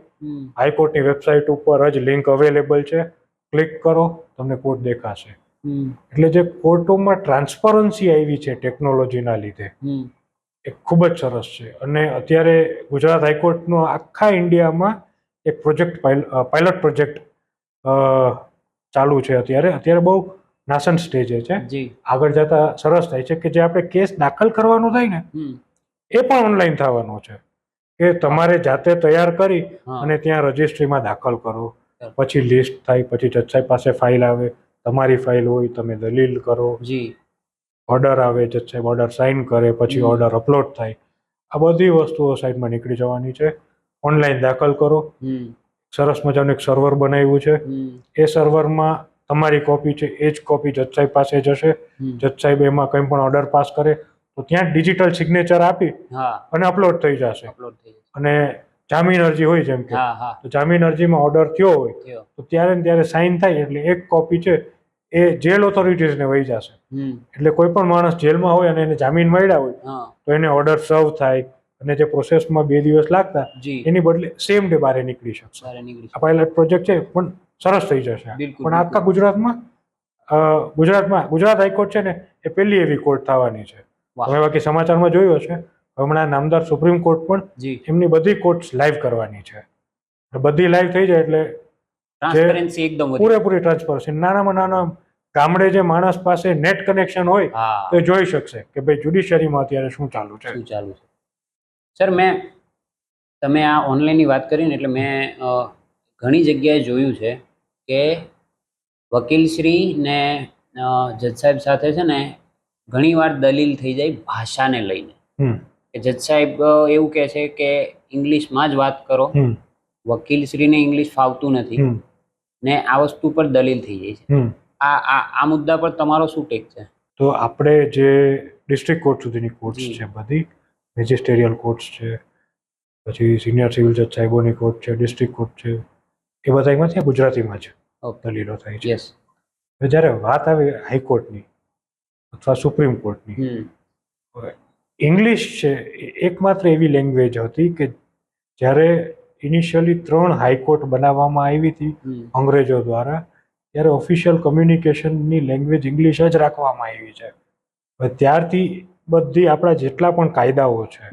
હાઈકોર્ટની વેબસાઇટ ઉપર જ લિંક અવેલેબલ છે, ક્લિક કરો તમને કોર્ટ દેખાશે. એટલે જે કોર્ટોમાં ટ્રાન્સપરન્સી આવી છે ટેકનોલોજીના લીધે એ ખૂબ જ સરસ છે. અને અત્યારે ગુજરાત હાઈકોર્ટનો આખા ઇન્ડિયામાં એક પ્રોજેક્ટ પાયલોટ પ્રોજેક્ટ ચાલુ છે. અત્યારે બહુ નાસન્ટ સ્ટેજે છે. આગળ જતા સરસ થાય છે કે જે આપણે કેસ દાખલ કરવાનો થાય ને એ પણ ઓનલાઈન થવાનો છે. કે તમારે જાતે તૈયાર કરી અને ત્યાં રજિસ્ટ્રીમાં દાખલ કરો, પછી લિસ્ટ થાય, પછી જજ સાહેબ પાસે ફાઇલ આવે, તમારી ફાઇલ હોય, તમે દલીલ કરો, ઓર્ડર આવે, જજ સાહેબ ઓર્ડર સાઇન કરે, પછી ઓર્ડર અપલોડ થાય. આ બધી વસ્તુઓ સાઈડમાં નીકળી જવાની છે. ઓનલાઈન દાખલ કરો. સરસ મજાનું એક સર્વર બનાવ્યું છે. એ સર્વરમાં તમારી કોપી છે એ જ કોપી જજ સાહેબ પાસે જશે. જજ સાહેબ એમાં કંઈ પણ ઓર્ડર પાસ કરે તો ત્યાં ડિજિટલ સિગ્નેચર આપી અને અપલોડ થઈ જશે. અને જામીન અરજી હોય જેમ કે, તો જામીન અરજીમાં ઓર્ડર થયો હોય તો ત્યારે ને ત્યારે સાઇન થાય એટલે એક કોપી છે એ જેલ ઓથોરિટીઝને વહી જશે. એટલે કોઈ પણ માણસ જેલમાં હોય અને એને જામીન મળ્યા હોય તો એને ઓર્ડર સર્વ થાય અને જે પ્રોસેસમાં 2 દિવસ લાગતા એની બદલે સેમ ડે બહાર નીકળી શકશે. આ પાયલટ પ્રોજેક્ટ છે પણ સરસ થઈ જશે. પણ આખા ગુજરાત હાઈકોર્ટ છે ને એ પહેલી એવી કોર્ટ થવાની છે. તમે બાકી સમાચારમાં જોયું હશે હમણાં નામદાર સુપ્રીમ કોર્ટ પણ એમની બધી કોર્ટ્સ લાઈવ કરવાની છે. બધી લાઈવ થઈ જાય એટલે ટ્રાન્સપરન્સી એકદમ પૂરેપૂરી ટ્રાન્સપરન્સી. નાનામાં નાના ગામડે જે માણસ પાસે નેટ કનેક્શન હોય તો એ જોઈ શકશે કે ભાઈ જ્યુડિશિયરીમાં અત્યારે શું ચાલુ છે. સર તમે આ ઓનલાઈનની વાત કરીને એટલે મેં ઘણી જગ્યાએ જોયું છે કે વકીલશ્રી ને જજ સાહેબ સાથે છે ને ઘણીવાર દલીલ થઈ જાય ભાષાને લઈને. કે જજ સાહેબ એવું કહે છે કે ઇંગ્લિશમાં જ વાત કરો, વકીલશ્રીને ઇંગ્લિશ ફાવતું નથી ને આ વસ્તુ પર દલીલ થઈ જાય છે. આ મુદ્દા પર તમારો શું ટેક છે? તો આપણે જે ડિસ્ટ્રિક્ટ કોર્ટ સુધીની કોર્ટ્સ છે બધી, મેજિસ્ટેરિયલ કોર્ટ્સ છે, પછી સિનિયર સિવિલ જજ સાહેબોની કોર્ટ છે, ડિસ્ટ્રિક્ટ કોર્ટ છે, એ બધા એમાં છે ગુજરાતીમાં જ દલીલો થાય છે. જ્યારે વાત આવે હાઈકોર્ટની અથવા સુપ્રીમ કોર્ટની, ઇંગ્લિશ છે એકમાત્ર એવી લેંગ્વેજ હતી કે જ્યારે ઇનિશિયલી 3 હાઈકોર્ટ બનાવવામાં આવી હતી અંગ્રેજો દ્વારા, ત્યારે ઓફિશિયલ કમ્યુનિકેશનની લેંગ્વેજ ઇંગ્લિશ જ રાખવામાં આવી છે. ત્યારથી બધી આપણા જેટલા પણ કાયદાઓ છે,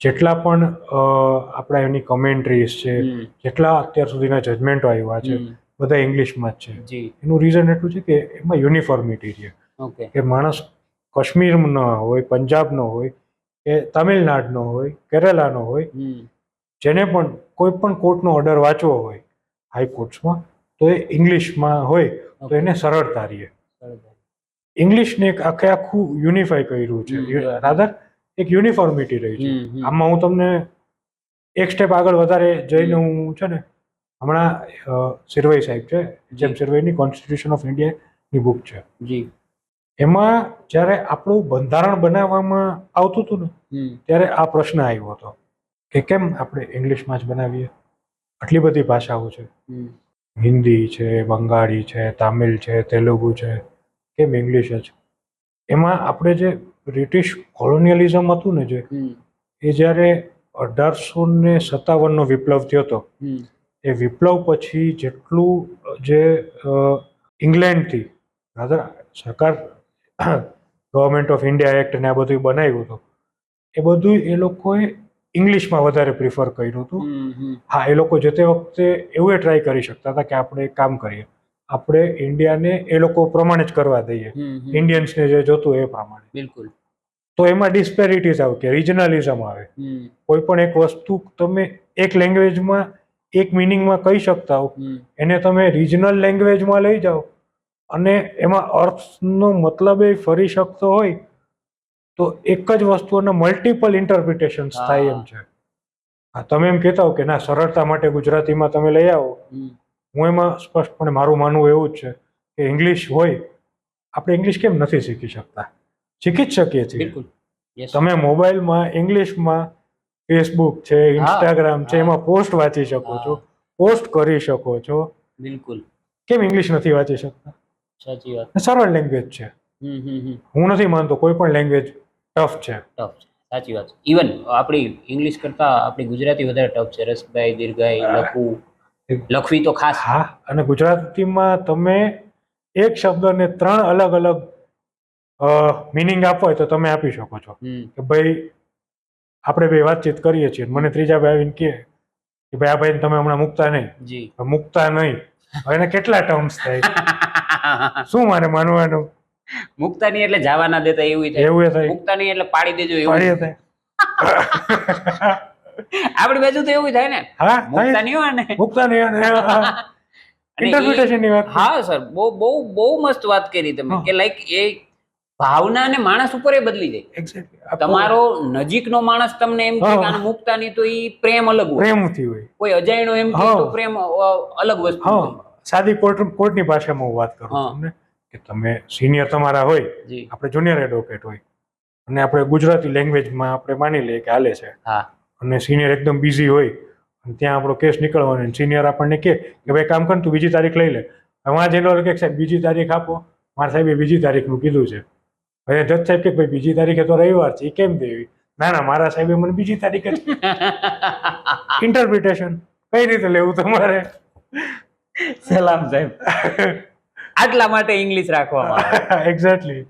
જેટલા પણ આપણા એની કમેન્ટ્રીઝ છે, જેટલા અત્યાર સુધીના જજમેન્ટો આવ્યા છે, બધા ઇંગ્લિશમાં જ છે. જી એનું રીઝન એટલું છે કે એમાં યુનિફોર્મિટી છે ઓકે કે માણસ કાશ્મીરનો હોય, પંજાબનો હોય કે તમિલનાડુનો હોય, કેરેલાનો હોય, જેને પણ કોઈ પણ કોર્ટનો ઓર્ડર વાંચવો હોય હાઈકોર્ટ્સમાં તો એ ઇંગ્લિશમાં હોય તો એને સરળતા રહે. ઇંગ્લિશને એક આખું યુનિફાઈ કર્યું છે, રાધર એક યુનિફોર્મિટી રહી છે. આમાં હું તમને એક સ્ટેપ આગળ વધારે જઈને હું છે ને હમણાં સિરવઈ સાહેબ છે, જેમ સિરવઈની કોન્સ્ટિટ્યુશન ઓફ ઇન્ડિયાની બુક છે, એમાં જ્યારે આપણું બંધારણ બનાવવામાં આવતું હતું ને ત્યારે આ પ્રશ્ન આવ્યો હતો કે કેમ આપણે ઇંગ્લિશમાં જ બનાવીએ, આટલી બધી ભાષાઓ છે, હિન્દી છે, બંગાળી છે, તામિલ છે, તેલુગુ છે, કેમ ઇંગ્લિશ જ? એમાં આપણે જે બ્રિટિશ કોલોનિયલિઝમ હતું ને જે એ જ્યારે 1857નો વિપ્લવ થયો હતો, એ વિપ્લવ પછી જેટલું જે ઇંગ્લેન્ડથી રાધર સરકાર ગવર્મેન્ટ ઓફ ઇન્ડિયા એક્ટ ને આ બધું બનાવ્યું હતું, એ બધું એ લોકોએ ઇંગ્લિશમાં વધારે પ્રિફર કર્યું હતું. હા, એ લોકો જે તે વખતે એવું ટ્રાય કરી શકતા હતા કે આપણે એક કામ કરીએ, આપણે ઇન્ડિયાને એ લોકો પ્રમાણે જ કરવા દઈએ, ઇન્ડિયન્સને જે જોતું એ પ્રમાણે. બિલકુલ. તો એમાં ડિસ્પેરિટીઝ આવે કે રિજનલિઝમ આવે. કોઈ પણ એક વસ્તુ તમે એક લેંગ્વેજમાં એક મિનિંગમાં કહી શકતા હો, એને તમે રિજનલ લેંગ્વેજમાં લઈ જાઓ અને એમાં અર્થનો મતલબ એ ફરી શકતો હોય તો એક જ વસ્તુના મલ્ટિપલ ઇન્ટરપ્રિટેશન્સ થાય એમ છે. હા, તમે એમ કહેતા હો કે ના સરળતા માટે ગુજરાતીમાં તમે લઈ આવો, હું એમાં સ્પષ્ટપણે મારું માનવું એવું જ છે કે ઇંગ્લિશ હોય, આપણે ઇંગ્લિશ કેમ નથી શીખી શકતા? શીખી જ શકીએ છીએ. તમે મોબાઈલમાં ઇંગ્લિશમાં ફેસબુક છે, ઇન્સ્ટાગ્રામ છે, એમાં પોસ્ટ વાંચી શકો છો, પોસ્ટ કરી શકો છો. બિલકુલ. કેમ ઇંગ્લિશ નથી વાંચી શકતા? સાચી વાત. સરળ લેંગ્વેજ છે. હું નથી માનતો કોઈ પણ લેંગ્વેજ ટફ છે. ટફ છે, સાચી વાત. ઇવન આપણી ઇંગ્લિશ કરતા આપણી ગુજરાતી વધારે ટફ છે. રસગાઈ, દીર્ઘાઈ, લખવું, લખવી તો ખાસ. હા, અને ગુજરાતીમાં તમે એક શબ્દને 3 અલગ અલગ મિનિંગ આપવો હોય તો તમે આપી શકો છો કે ભાઈ આપણે બે વાતચીત કરીએ છીએ, મને ત્રીજા ભાઈ આવીને કહે કે ભાઈ આ ભાઈને તમે હમણાં મૂકતા નહીં, મૂકતા નહીં, હવે એને કેટલા ટર્મ્સ થાય? શું મારે માનવાનું? મુકતા નહીં એટલે જવા ના દેતા એવું થાય, મુકતા નહીં એટલે પાડી દેજો એવું થાય. આપણી બાજુ તો એવું થાય ને. હા, મુકતા નહીં હોય ને, મુકતા નહીં. ઇન્ટરપ્રિટેશનની વાત. હા સર, બહુ બહુ બહુ મસ્ત વાત કરી તમે કે લાઈક એ ભાવના અને માણસ ઉપર એ બદલી જાય. તમારો નજીકનો માણસ તમને એમ કે આને મુકતા નહીં તો એ પ્રેમ અલગ હોય, પ્રેમથી હોય. કોઈ અજાણ્યો એમ કે તો પ્રેમ અલગ વસ્તુ હોય. સાદી કોર્ટની ભાષામાં હું વાત કરું તમને કે તમે સિનિયર તમારા હોય, આપણે જુનિયર એડવોકેટ હોય અને આપણે ગુજરાતી લેંગ્વેજમાં આપણે માની લઈએ કે હાલે છે, અને સિનિયર એકદમ બિઝી હોય અને ત્યાં આપણો કેસ નીકળવાનો, સિનિયર આપણને કહે કે ભાઈ કામ કર તું બીજી તારીખ લઈ લે. હવે જેનો કે સાહેબ બીજી તારીખ આપો, મારા સાહેબે બીજી તારીખનું કીધું છે. હવે જજ સાહેબ કે ભાઈ બીજી તારીખે તો રવિવાર છે, એ કેમ દેવી? ના ના, મારા સાહેબે મને બીજી તારીખે. ઇન્ટરપ્રિટેશન કઈ રીતે લેવું તમારે? સલામ સાહેબ. આટલા માટે ઇંગ્લિશ રાખવામાં આવે. એક્ઝેક્ટલી.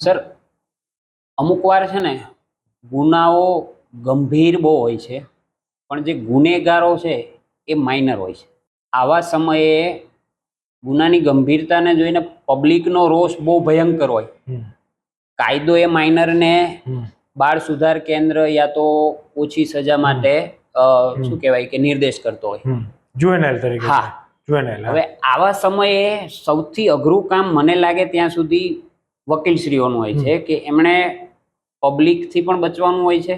સર, અમુક વાર છે ને ગુનાઓ ગંભીર બહુ હોય છે, પણ જે ગુનેગારો છે એ માઇનર હોય છે. આવા સમયે ગુનાની ગંભીરતાને જોઈને પબ્લિકનો રોષ બહુ ભયંકર હોય. કાયદો એ માઇનરને બાળ સુધાર કેન્દ્ર યા તો ઓછી સજા માટે શું કહેવાય કે નિર્દેશ કરતો હોય, જુવેનાઇલ તરીકે. હા, જુવેનાઇલ. હવે આવા સમયે સૌથી અઘરું કામ મને લાગે ત્યાં સુધી વકીલશ્રીઓનું હોય છે કે એમણે પબ્લિકથી પણ બચવાનું હોય છે,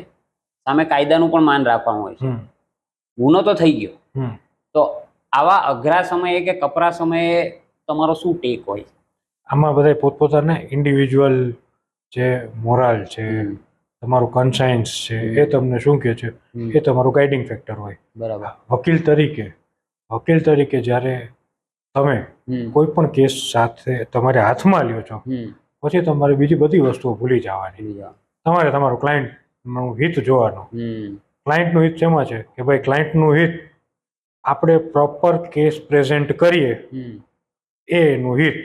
સામે કાયદાનું પણ માન રાખવાનું હોય છે. ગુનો તો થઈ ગયો, તો આવા અઘરા સમયે કે કપરા સમયે તમારો શું ટેક હોય? આમાં બધા પોતપોતાના ઇન્ડિવિજ્યુઅલ જે મોરાલ છે, તમારું કન્સાયન્સ છે, એ તમને શું કહે છે એ તમારું ગાઈડિંગ ફેક્ટર હોય. બરાબર. વકીલ તરીકે જ્યારે તમે કોઈ પણ કેસ સાથે તમારે હાથમાં લ્યો છો, પછી તમારે બીજી બધી વસ્તુઓ ભૂલી જવાની. તમારે તમારું ક્લાયન્ટનું હિત જોવાનું. ક્લાયન્ટનું હિત શેમાં છે કે ભાઈ ક્લાયન્ટનું હિત આપણે પ્રોપર કેસ પ્રેઝન્ટ કરીએ, એનું હિત.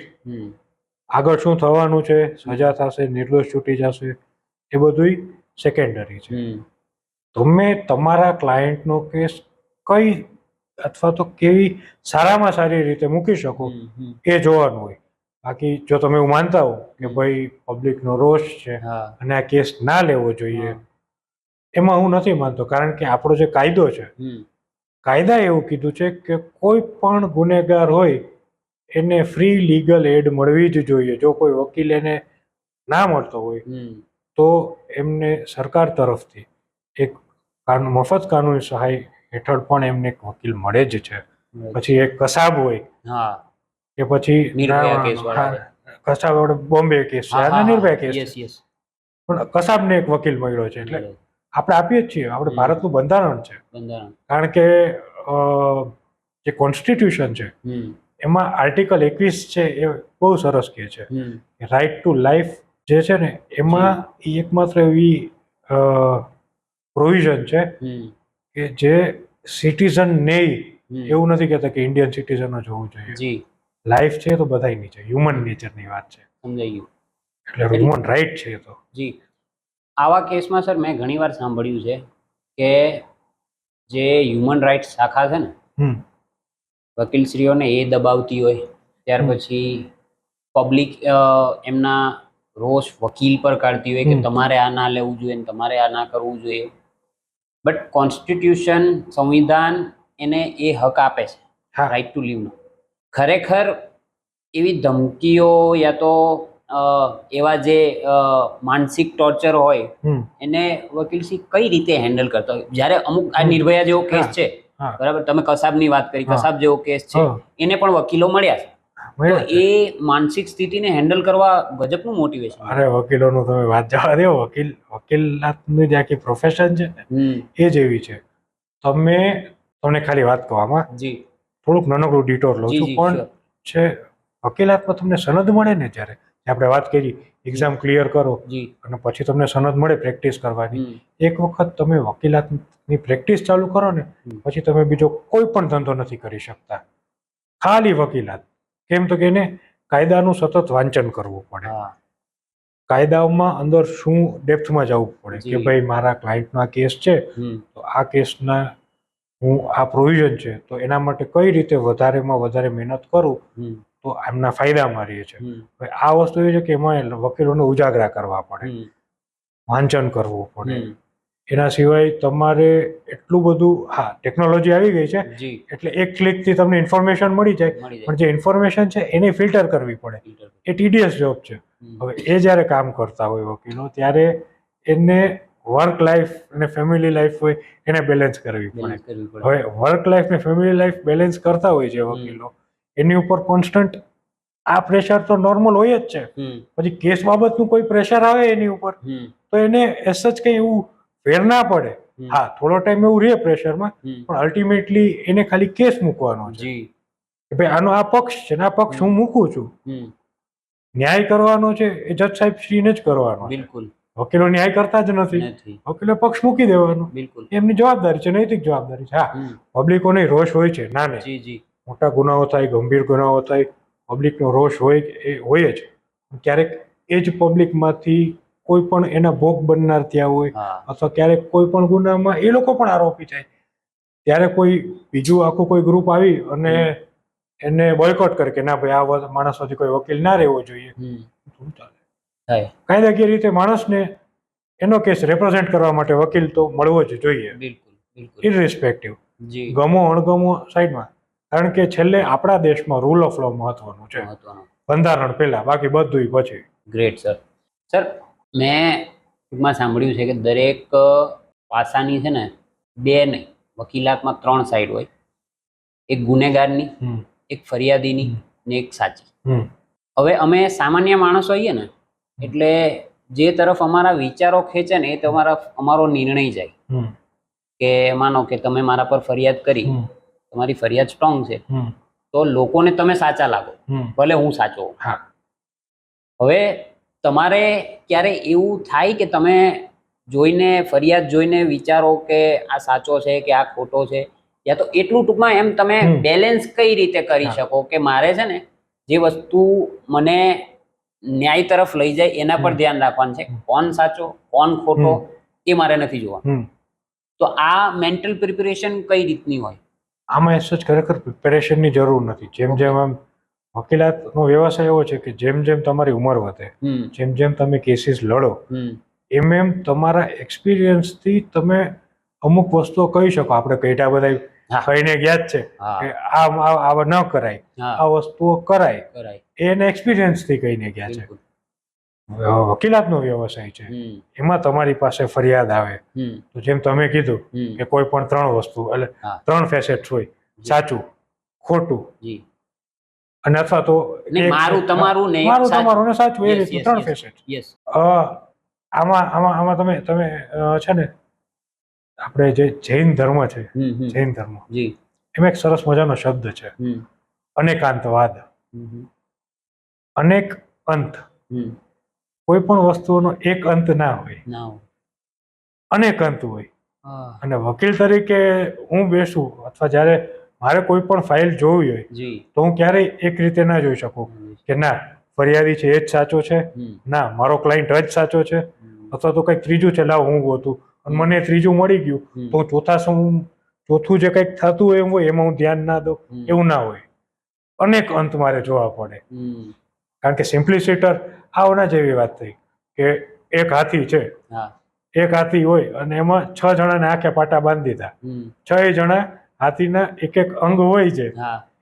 આગળ શું થવાનું છે, સજા થશે, નિર્દોષ છૂટી જશે, એ બધું સેકન્ડરી છે. તમે તમારા ક્લાયન્ટનો કેસ કઈ અથવા તો કેવી સારામાં સારી રીતે મૂકી શકો એ જોવાનું હોય. બાકી જો તમે એવું માનતા હો કે ભાઈ પબ્લિકનો રોષ છે અને આ કેસ ના લેવો જોઈએ, એમાં હું નથી માનતો. કારણ કે આપણો જે કાયદો છે, કાયદાએ એવું કીધું છે કે કોઈ પણ ગુનેગાર હોય એને ફ્રી લીગલ એડ મળવી જ જોઈએ. જો કોઈ વકીલ એને ના મળતો હોય તો એમને સરકાર તરફથી એક મફત કાનૂની સહાય હેઠળ પણ એમને એક વકીલ મળે જ છે. પછી એક કસાબ હોય કે પછી કસાબ બોમ્બે કેસ છે અને નિર્ભયા કેસ છે, પણ કસાબને એક વકીલ મળ્યો છે. એટલે આપણે આપીએ જ છીએ. આપણે ભારતનું બંધારણ છે, કારણ કે જે કોન્સ્ટિટ્યુશન છે એમાં આર્ટિકલ 21 છે એ બહુ સરસ કહે છે કે રાઇટ ટુ લાઈફ જે છે ને એમાં એકમાત્ર એવી પ્રોવિઝન છે કે જે સિટીઝન નહીં એવું નથી કહેતા કે ઇન્ડિયન સિટીઝન જ હોવું જોઈએ. લાઈફ છે તો બધાની છે, હ્યુમન નેચરની વાત છે. સમજાઈ ગયું. એટલે હ્યુમન રાઈટ છે. તો જી, આવા કેસમાં સર મેં ઘણીવાર સાંભળ્યું છે કે જે હ્યુમન રાઇટ્સ શાખા છે ને, વકીલશ્રીઓને એ દબાવતી હોય, ત્યાર પછી પબ્લિક એમના રોષ વકીલ પર કાઢતી હોય કે તમારે આ ના લેવું જોઈએ ને તમારે આ ના કરવું જોઈએ. બટ કોન્સ્ટિટ્યુશન, સંવિધાન એને એ હક આપે છે, રાઇટ ટુ લીવનો. ખરેખર એવી ધમકીઓ યા તો એવા જે માનસિક ટોર્ચર હોય એને વકીલશ્રી કઈ રીતે હેન્ડલ કરતા હોય? જ્યારે અમુક આ નિર્ભયા જેવો કેસ છે, બરાબર, તમે કસાબની વાત કરી, કસાબ જેવો કેસ છે, એને પણ વકીલો મળ્યા છે. તો એ માનસિક સ્થિતિને હેન્ડલ કરવા ગજબનું મોટિવેશન. અરે વકીલોનું તમે વાત જવા દો. વકીલાતની જે આખી પ્રોફેશન છે એ જ એવી છે. તમને ખાલી વાત કહો આમાં, થોડુંક નાનકડું ડિટોર લઉં છું, પણ છે વકીલાતમાં તમને સનદ મળે ને, જ્યારે આપણે વાત કરી એક્ઝામ ક્લિયર કરો અને પછી તમને સનદ મળે પ્રેક્ટિસ કરવાની, એક વખત તમે વકીલાતની પ્રેક્ટિસ ચાલુ કરો ને પછી તમે બીજો કોઈ પણ ધંધો નથી કરી શકતા, ખાલી વકીલાત. કેમ તો કે એને કાયદાનું સતત વાંચન કરવું પડે, કાયદાઓમાં અંદર શું ડેપ્થમાં જવું પડે કે ભાઈ મારા ક્લાયન્ટનો આ કેસ છે તો આ કેસના હું આ પ્રોવિઝન છે તો એના માટે કઈ રીતે વધારેમાં વધારે મહેનત કરું તો એમના ફાયદામાં રહે છે. આ વસ્તુ એ છે કે એમાં વકીલોને ઉજાગરા કરવા પડે, વાંચન કરવું પડે. એના સિવાય તમારે એટલું બધું, ટેકનોલોજી આવી ગઈ છે એટલે એક ક્લિકથી તમને ઇન્ફોર્મેશન મળી જાય, પણ જે ઇન્ફોર્મેશન છે એને ફિલ્ટર કરવી પડે. એ ટીડીએસ જોબ છે. હવે એ જ્યારે કામ કરતા હોય વકીલો, ત્યારે એને વર્ક લાઈફ અને ફેમિલી લાઈફ હોય એને બેલેન્સ કરવી પડે. હવે વર્ક લાઈફ ને ફેમિલી લાઈફ બેલેન્સ કરતા હોય છે વકીલો, એની ઉપર કોન્સ્ટન્ટ આ પ્રેશર તો નોર્મલ હોય જ છે. પછી કેસ બાબતનું કોઈ પ્રેશર આવે એની ઉપર તો એને એસ જ કંઈ એવું ફેર ના પડે. થોડો ટાઈમ એવું રહે પ્રેશરમાં, પણ અલ્ટિમેટલી એને ખાલી કેસ મૂકવાનો છે કે ભાઈ આનો આ પક્ષ છે ને આ પક્ષ હું મૂકું છું. ન્યાય કરવાનો છે એ જજ સાહેબ શ્રીને જ કરવાનો. બિલકુલ, વકીલો ન્યાય કરતા જ નથી. વકીલો પક્ષ મૂકી દેવાનો, એમની જવાબદારી છે, નૈતિક જવાબદારી છે. પબ્લિકોને રોષ હોય છે, ના મોટા ગુનાઓ થાય, ગંભીર ગુનાઓ થાય, પબ્લિકનો રોષ હોય એ હોય જ. ક્યારેક એ જ પબ્લિકમાંથી કોઈ પણ એના ભોગ બનનાર ત્યાં હોય અથવા ક્યારેક કોઈ પણ ગુનામાં એ લોકો પણ આરોપી થાય, ત્યારે કોઈ બીજું આખું કોઈ ગ્રુપ આવી અને એને બોયકોટ કરે કે ના ભાઈ આ માણસોથી કોઈ વકીલ ના રહેવો જોઈએ. કાયદાકીય રીતે માણસને એનો કેસ રેપ્રેઝેન્ટ કરવા માટે વકીલ તો મળવો જ જોઈએ, ઇરરિસ્પેક્ટિવ. ગમો અણગમો સાઈડમાં, કારણ કે છેલ્લે આપણા દેશમાં રૂલ ઓફ લો મહત્વનું છે, બંધારણ પહેલા, બાકી બધું પછી. Great sir. સર, મેં ટૂંકમાં સાંભળ્યું છે કે દરેક પાસાની છે ને બે નહીં, વકીલાતમાં 3 સાઈડ હોય. એક ગુનેગારની, એક ફરિયાદીની ને એક સાચી. હવે અમે સામાન્ય માણસો હોઈએ ને એટલે જે તરફ અમારા વિચારો ખેંચે ને એ અમારો નિર્ણય જાય કે માનો કે તમે મારા પર ફરિયાદ કરી, તમારી ફરિયાદ સ્ટ્રોંગ છે તો લોકોને તમે સાચા લાગો, ભલે હું સાચો હોઉં. હવે તમારે ક્યારે એવું થાય કે તમે ફરિયાદ જોઈને વિચારો કે આ સાચો છે કે આ ખોટો છે, યા તો એટલું ટૂંકમાં એમ તમે બેલેન્સ કઈ રીતે કરી શકો કે મારે છે ને જે વસ્તુ મને ન્યાય તરફ લઈ જાય એના પર ધ્યાન રાખવાનું છે, કોણ સાચો કોણ ખોટો એ મારે નથી જોવાનું. તો આ મેન્ટલ પ્રિપેરેશન કઈ રીતની હોય? આમાં સચ ખરેખર પ્રિપેરેશનની જરૂર નથી. જેમ જેમ આમ વકીલાતનો વ્યવસાય એવો છે કે જેમ જેમ તમારી ઉંમર વધે, જેમ જેમ તમે કેસીસ લડો, એમ એમ તમારા એક્સપિરિયન્સથી તમે અમુક વસ્તુઓ કહી શકો. આપણે કઈટા બધા કહીને ગયા જ છે કે આ ન કરાય, આ વસ્તુઓ કરાય, એને એક્સપિરિયન્સથી કહીને ગયા છે. વકીલાતનો વ્યવસાય છે, એમાં તમારી પાસે ફરિયાદ આવે તો જેમ તમે કીધું કે કોઈ પણ 3 વસ્તુ એટલે 3 ફેસેટ્સ હોય, સાચું, ખોટું અને અથવા તો મારું તમારું ને સાચું, એ રીતે 3 ફેસેટ્સ. આમાં તમે છે ને આપણે જે જૈન ધર્મ છે, જૈન ધર્મ એમાં એક સરસ મજાનો શબ્દ છે, અનેકાંતવાદ. અનેક અંત, કોઈ પણ વસ્તુનો એક અંત ના હોય, અનેક અંત હોય. અને વકીલ તરીકે હું બેસું અથવા જ્યારે મારે કોઈ પણ ફાઇલ જોવી હોય તો હું ક્યારેય એક રીતે ના જોઈ શકું કે ના ફરિયાદી છે એ જ સાચો છે, ના મારો ક્લાયન્ટ જ સાચો છે, અથવા તો કંઈક ત્રીજું છે લાવ હું ગોતું અને મને ત્રીજું મળી ગયું તો ચોથું જે કંઈક થતું એમ હોય એમાં હું ધ્યાન ના દઉં, એવું ના હોય. અનેક અંત મારે જોવા પડે. કારણ કે સિમ્પ્લિસિટર આવના જેવી વાત થઈ કે એક હાથી છે, એક હાથી હોય અને એમાં 6 જણાને આંખે પાટા બાંધી દીધા, 6 જણા હાથીના એક એક અંગ હોય છે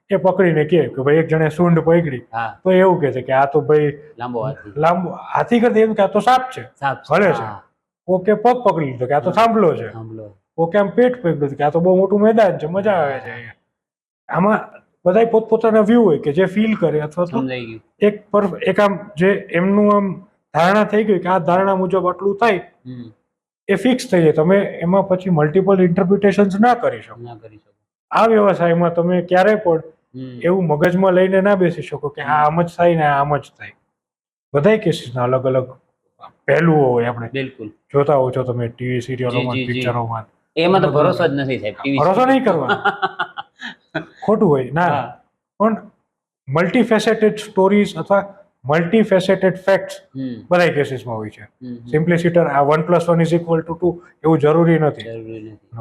એ પકડીને કે ભાઈ એક જણે સૂંઢ પકડી તો એવું કે છે કે આ તો ભાઈ લાંબો હાથી કરતી એમ કે આ તો સાપ છે, ભલે છે. ઓકે પગ પકડી લીધો કે આ તો થાંભલો છે, ઓકે આમ પેટ પકડ્યું કે આ તો બહુ મોટું મેદાન છે, મજા આવે છે. આમાં બધા પોતપોતાના વ્યૂ હોય કે જે ફીલ કરે અથવા તો એક આમ જે એમનું આમ ધારણા થઈ ગઈ કે આ ધારણા મુજબ આટલું થાય એ ફિક્સ થઈ જાય. તમે એમાં પછી મલ્ટિપલ ઇન્ટરપ્રિટેશન્સ ના કરી શકો. આ વ્યવસાયમાં તમે ક્યારેય પણ એવું મગજમાં લઈને ના બેસી શકો કે આ આમ જ થાય ને આમ જ થાય. બધા કેસીસના અલગ અલગ પહેલુઓ હોય. આપણે બિલકુલ જોતા હો છો તમે ટીવી સિરિયલોમાં, પિક્ચરોમાં. એમાં તો ભરોસો જ નથી સાહેબ. ભરોસો નહીં કરવાનો, ખોટું હોય ના. પણ મલ્ટીફેસેટેડ સ્ટોરીઝ અથવા મલ્ટીફેસેટેડ ફેક્ટ્સ બધા કેસીસમાં હોય છે. સિમ્પ્લિસિટર આ 1+1 = 2 એવું જરૂરી નથી.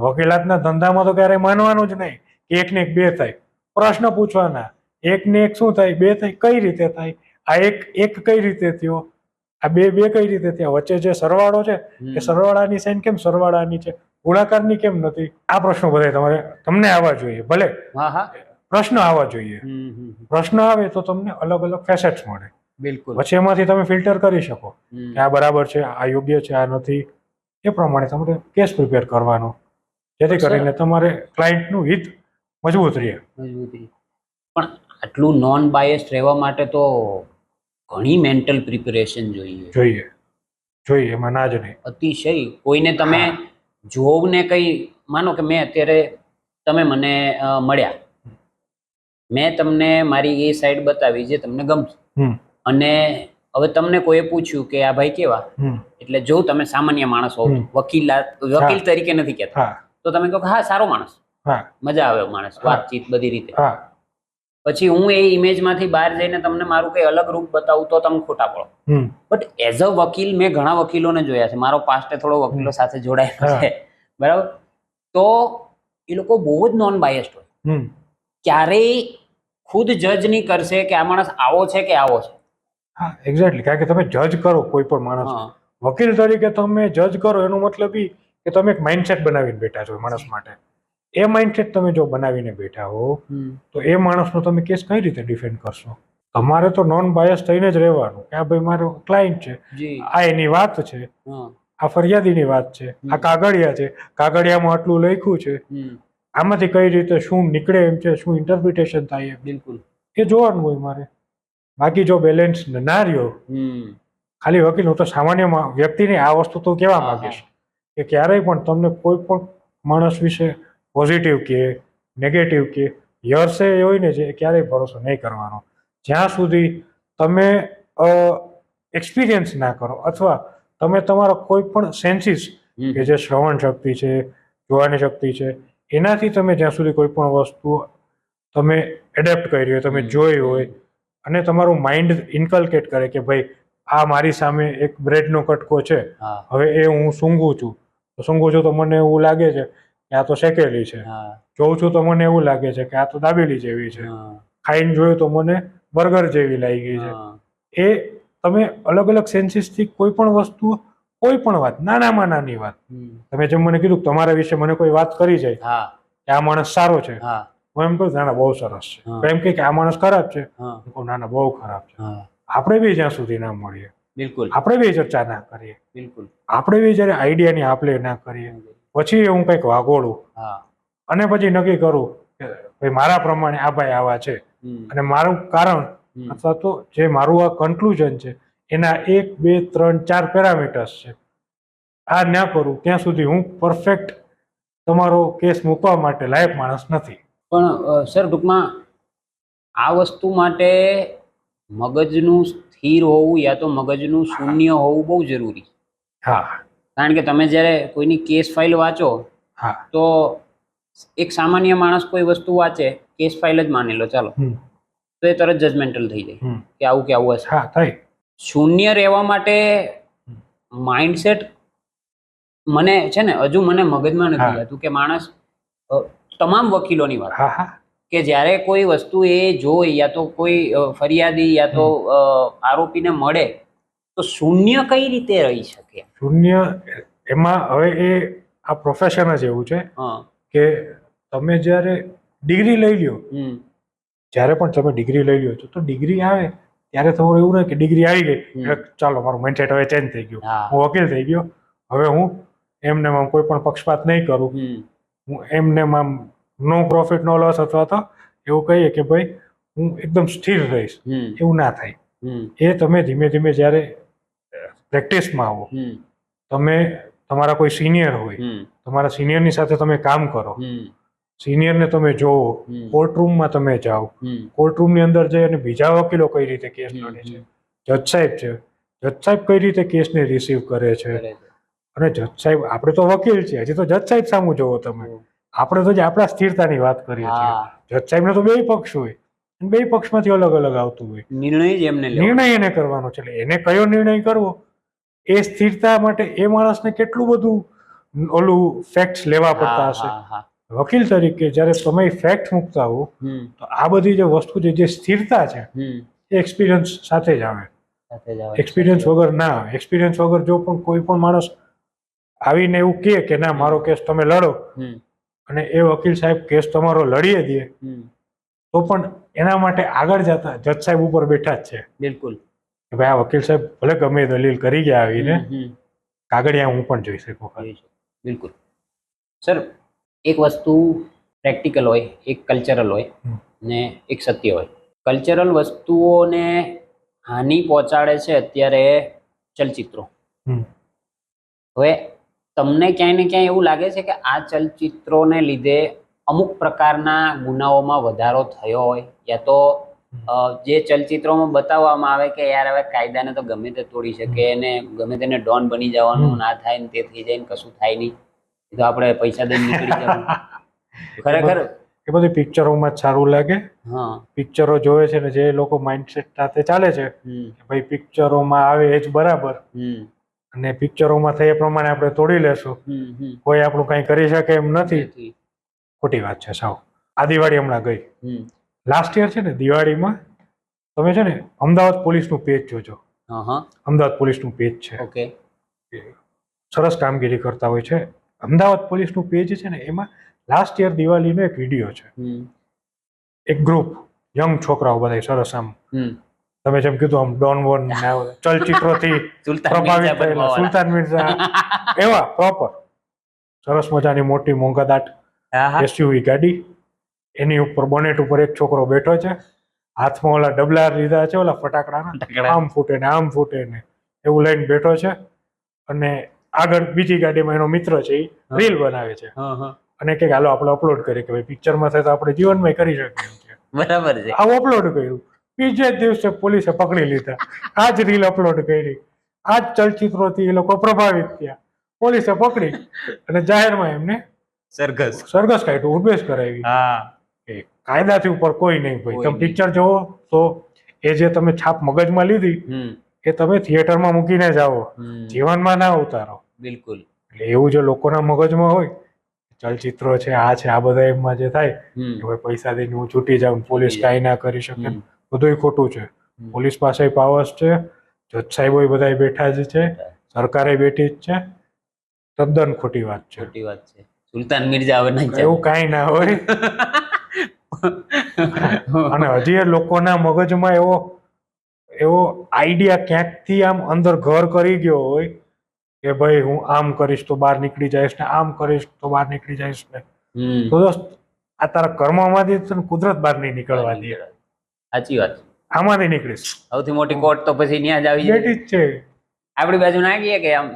વકીલાતના ધંધામાં તો ક્યારેય માનવાનું જ નહીં કે 1 ને 1 2 થાય. પ્રશ્ન પૂછવાના, 1 ને 1 શું થાય, 2 થાય, કઈ રીતે થાય, આ એક કઈ રીતે થયો, આ બે કઈ રીતે થયા, વચ્ચે જે સરવાળો છે કે સરવાળાની સાઈન કેમ સરવાળાની છે, ગુણાકારની કેમ નથી. આ પ્રશ્નો બધા તમને આવવા જોઈએ. ભલે પ્રશ્ન આવવા જોઈએ. પ્રશ્ન આવે તો તમને અલગ અલગ ફેસેટ્સ મળે. બિલકુલ. પછી એમાંથી તમે ફિલ્ટર કરી શકો કે આ બરાબર છે, આ યોગ્ય છે, આ નથી. એ પ્રમાણે તમારે કેસ પ્રિપેર કરવાનો જેથી કરીને તમારે ક્લાયન્ટનું હિત મજબૂત રહે. પણ આટલું નોન બાયસ્ડ રહેવા માટે તો ઘણી મેન્ટલ પ્રિપેરેશન જોઈએ. એમાં ના જ નહીં. અતિશય. કોઈને તમે જોવને કંઈ માનો કે મેં અત્યારે તમે મને મળ્યા, મેં તમને મારી એ સાઈડ બતાવી જે તમને ગમશે, અને હવે તમને કોઈએ પૂછ્યું કે આ ભાઈ કેવા, એટલે જો તમે સામાન્ય માણસ હોવ, વકીલ તરીકે નથી કહેતા, તો તમે કહો હા સારો માણસ, મજા આવે માણસ, વાતચીત બધી રીતે. પછી હું એ ઇમેજમાંથી બહાર જઈને તમને મારું કઈ અલગ રૂપ બતાવું તો તમે ખોટા પડો. બટ એઝ અ વકીલ મેં ઘણા વકીલોને જોયા છે, મારો પાસ્ટ થોડો વકીલો સાથે જોડાયેલો છે, બરાબર. તો એ લોકો બહુ જ નોન બાયસ્ડ હોય. ક્યારેય ખુદ જજ નહીં કરશે કે આ માણસ આવો છે કે આવો છે. હા એક્ઝેક્ટલી. કારણ કે તમે જજ કરો કોઈ પણ માણસ, વકીલ તરીકે તમે જજ કરો એનો મતલબ એ કે તમે એક માઇન્ડસેટ બનાવીને બેઠા છો માણસ માટે. એ માઇન્ડસેટ તમે જો બનાવીને બેઠા હો તો એ માણસનો તમે કેસ કઈ રીતે ડિફેન્ડ કરશો? તમારે તો નોન બાયસ થઈને જ રહેવાનું કે આ ભાઈ મારો ક્લાયન્ટ છે, આ એની વાત છે, આ ફરિયાદીની વાત છે, આ કાગળિયા છે, કાગળિયામાં આટલું લખ્યું છે, આમાંથી કઈ રીતે શું નીકળે એમ છે, શું ઇન્ટરપ્રિટેશન થાય. બિલકુલ એ જોવાનું હોય મારે. બાકી જો બેલેન્સ ના રહ્યો, ખાલી વકીલ, હું તો સામાન્ય વ્યક્તિને આ વસ્તુ તો કહેવા માંગીશ કે ક્યારેય પણ તમને કોઈ પણ માણસ વિશે પોઝિટિવ કે નેગેટિવ કે યર્સે હોય ને જે ક્યારેય ભરોસો નહીં કરવાનો જ્યાં સુધી તમે એક્સપિરિયન્સ ના કરો અથવા તમે તમારા કોઈ પણ સેન્સીસ કે જે શ્રવણ શક્તિ છે, જોવાની શક્તિ છે, એનાથી તમે જ્યાં સુધી કોઈ પણ વસ્તુ તમે એડેપ્ટ કરી હોય, તમે જોઈ હોય અને તમારું માઇન્ડ ઇન્કલ્કેટ કરે કે ભાઈ આ મારી સામે એક બ્રેડનો કટકો છે, હવે એ હું સૂંઘું છું તો મને એવું લાગે છે કે આ તો શેકેલી છે, હા જોઉં છું તો મને એવું લાગે છે કે આ તો દાબેલી જેવી છે, હા ખાઈને જોયું તો મને બર્ગર જેવી લાગી છે. હા એ તમે અલગ અલગ સેન્સીસથી કોઈ પણ વસ્તુ, કોઈ પણ વાત, નાનામાં નાની વાત, તમે જેમ મને કીધું તમારા વિશે મને કોઈ વાત કરી જાય હા કે આ માણસ સારો છે, હા હું એમ કહું ના ના બહુ સરસ છે. હા. તો એમ કે આ માણસ ખરાબ છે, હા હું કહું ના ના બહુ ખરાબ છે. હા આપણે બી જ્યાં સુધી ના મળીએ, બિલકુલ આપણે બી ચર્ચા ના કરીએ, બિલકુલ આપણે બી જ્યારે આઈડિયાની આપ-લે ના કરીએ, પછી હું કંઈક વાગોળું હા અને પછી નક્કી કરું કે ભાઈ મારા પ્રમાણે આ ભાઈ આવા છે, અને મારું કારણ અથવા તો જે મારું આ કન્ક્લુઝન છે એના 1 2 3 4 પેરામીટર્સ છે. આ ના કરું ત્યાં સુધી હું પરફેક્ટ તમારો કેસ મૂકવા માટે લાયક માણસ નથી. પણ સર ટૂંકમાં આ વસ્તુ માટે મગજનું સ્થિર હોવું યા તો મગજનું શૂન્ય હોવું બહુ જરૂરી. હા કારણ કે તમે જ્યારે કોઈની કેસ ફાઇલ વાંચો હા તો એક સામાન્ય માણસ કોઈ વસ્તુ વાંચે, કેસ ફાઇલ જ માની લો ચાલો, તો એ તરત જજમેન્ટલ થઈ જાય કે આવું કે આવું હશે. હા થાય. શૂન્ય રહેવા માટે માઇન્ડસેટ મને છે ને હજુ મને મગજમાં નથી આવતું કે માણસ તમામ વકીલોની વાત હા હા કે જ્યારે કોઈ વસ્તુ એ જોઈ યા તો કોઈ ફરિયાદી યા તો આરોપીને મળે તો શૂન્ય કઈ રીતે રહી શકે? શૂન્ય એમાં હવે એ આ પ્રોફેશન જ એવું છે હા કે તમે જ્યારે ડિગ્રી લઈ લ્યો, હમ જ્યારે પણ તમે ડિગ્રી લઈ લ્યો છો તો ડિગ્રી આવે ત્યારે તમારું એવું નહીં કે ડિગ્રી આવી ગઈ એટલે ચાલો મારું માઇન્ડસેટ હવે ચેન્જ થઈ ગયું, હા હું વકીલ થઈ ગયો, હવે હું એમને કોઈ પણ પક્ષપાત નહીં કરું, હું એમને નો પ્રોફિટ નો લોસ, અથવા તો એવું કહીએ કે ભાઈ હું એકદમ સ્થિર રહીશ, એવું ના થાય. એ તમે ધીમે ધીમે જ્યારે પ્રેક્ટિસમાં આવો, તમે તમારા કોઈ સિનિયર હોય, તમારા સિનિયરની સાથે તમે કામ કરો, સિનિયરને તમે જોવો, કોર્ટરૂમમાં તમે જાઓ, કોર્ટરૂમની અંદર જઈ અને બીજા વકીલો કઈ રીતે કેસ લડે છે, જજ સાહેબ છે, જજ સાહેબ કઈ રીતે કેસને રિસીવ કરે છે, અને જજ સાહેબ, આપણે તો વકીલ છીએ, હજી તો જજ સાહેબ સામું જોવો તમે, આપણે તો જે આપણા સ્થિરતાની વાત કરીએ છીએ. જજ સાહેબને તો બે પક્ષ હોય, બે પક્ષમાંથી અલગ અલગ આવતું હોય, નિર્ણય જ એમને લેવાનો. નિર્ણય એને કરવાનો છે. એટલે એને કયો નિર્ણય કરવો એ સ્થિરતા માટે એ માણસને કેટલું બધું ઓલું ફેક્ટ્સ લેવા પડતા હશે. વકીલ તરીકે જ્યારે તમે ફેક્ટ મૂકતા હો તો આ બધી જે વસ્તુ છે, જે સ્થિરતા છે, એ એક્સપિરિયન્સ સાથે જ આવે. એક્સપિરિયન્સ વગર ના આવે. એક્સપિરિયન્સ વગર જો પણ કોઈ પણ માણસ આવીને એવું કહે કે ના મારો કેસ તમે લડો, અને એ વકીલ સાહેબ કેસ તમારો લડીએ દે, તો પણ એના માટે આગળ જતા જજ સાહેબ ઉપર બેઠા જ છે. બિલકુલ કે ભાઈ આ વકીલ સાહેબ ભલે ગમે દલીલ કરી ગયા આવીને, કાગળિયા હું પણ જોઈ શકું. બિલકુલ સર, એક વસ્તુ પ્રેક્ટિકલ હોય, એક કલ્ચરલ હોય ને એક સત્ય હોય. કલ્ચરલ વસ્તુઓને હાનિ પહોંચાડે છે અત્યારે ચલચિત્રો. હવે તમને ક્યાંય ને ક્યાંય એવું લાગે છે કે આ ચલચિત્રોને લીધે અમુક પ્રકારના ગુનાઓમાં વધારો થયો હોય, યા તો જે ચલચિત્રોમાં બતાવવામાં આવે કે યાર હવે કાયદાને તો ગમે તે તોડી શકે અને ગમે તેને ડોન બની જવાનું, ના થાય ને તે થઈ જાય ને કશું થાય નહીં, એ તો આપણે પૈસા દઈને નીકળી જવાનું. ખરેખર એ બધી પિક્ચરોમાં જ સારું લાગે. હા, પિક્ચરો જોવે છે ને જે લોકો માઇન્ડસેટ સાથે ચાલે છે કે ભાઈ પિક્ચરોમાં આવે એ જ બરાબર, અને પિક્ચરોમાં થઈ એ પ્રમાણે આપણે તોડી લેશું, કોઈ આપણું કંઈ કરી શકે એમ નથી, ખોટી વાત છે સાવ. આ દિવાળી હમણાં ગઈ, લાસ્ટ યર છે ને દિવાળીમાં તમે છે ને અમદાવાદ પોલીસનું પેજ જોજો. અમદાવાદ પોલીસનું પેજ છે, ઓકે, સરસ કામગીરી કરતા હોય છે. અમદાવાદ પોલીસનું પેજ છે ને એમાં લાસ્ટ યર દિવાળીનો એક વિડીયો છે. એક ગ્રુપ યંગ છોકરાઓ બધા સરસ, આમ તમે જેમ કીધું આમ ડોન વોન ચલચિત્રોથી પ્રભાવિત થયેલા સુલતાન મિર્ઝા એવા પ્રોપર સરસ મજાની મોટી મોંઘાદાટ એસયુવી ગાડી, એની ઉપર બોનેટ ઉપર એક છોકરો બેઠો છે, હાથમાં ઓલા ડબલા લીધા છે, ઓલા ફટાકડાના, આમ ફૂટે ને આમ ફૂટે ને એવું લઈને બેઠો છે, અને આગળ બીજી ગાડીમાં એનો મિત્ર છે, એ રીલ બનાવે છે, અને કે હાલો આપણે અપલોડ કરીએ કે ભાઈ પિક્ચરમાં થાય તો આપણે જીવનમાં કરી શકીએ. બરાબર છે. આવું અપલોડ કર્યું, બીજે જ દિવસે પોલીસે પકડી લીધા. આ જ રીલ અપલોડ કરી, આ જ ચલચિત્રોથી એ લોકો પ્રભાવિત થયા, પોલીસે પકડી અને જાહેરમાં એમને સરઘસ કાઢ્યું, ઉર્બેશ કરાવી. કાયદાથી ઉપર કોઈ નહીં ભાઈ. તમે પિક્ચર જોવો તો એ જે તમે છાપ મગજમાં લીધી એ તમે થિયેટરમાં મૂકીને જાઓ, જીવનમાં ના ઉતારો. બિલકુલ. એટલે એવું જે લોકોના મગજમાં હોય ચલચિત્રો છે આ છે આ બધા એમાં જે થાય હમ કે ભાઈ પૈસા દઈને હું છૂટી જાઉં પોલીસ છૂટી કાંઈ ના કરી શકે હમ. બધું ખોટું છે. પોલીસ પાસે પાવર્સ છે, જજ સાહેબો બધા બેઠા જ છે, સરકારે બેઠી જ છે, તદ્દન ખોટી વાત છે. ખોટી વાત છે. સુલતાન મિર્ઝા હવે નહીં એવું કાંઈ ના હોય. અને હજી એ લોકોના મગજમાં એવો એવો આઈડિયા ક્યાંકથી આમ અંદર ઘર કરી ગયો હોય કે ભાઈ હું આમ કરીશ તો બહાર નીકળી જઈશ ને આમ કરીશ તો બહાર નીકળી જઈશ ને તો દોસ્ત આ તારા કર્મમાંથી તને કુદરત બહાર નહીં નીકળવા દે. સાચી વાત. આમાંથી નીકળીશ સૌથી મોટી કોર્ટ તો પછી ત્યાં જ આવી બેઠી જ છે. આપણી બાજુ નાખીએ કે આમ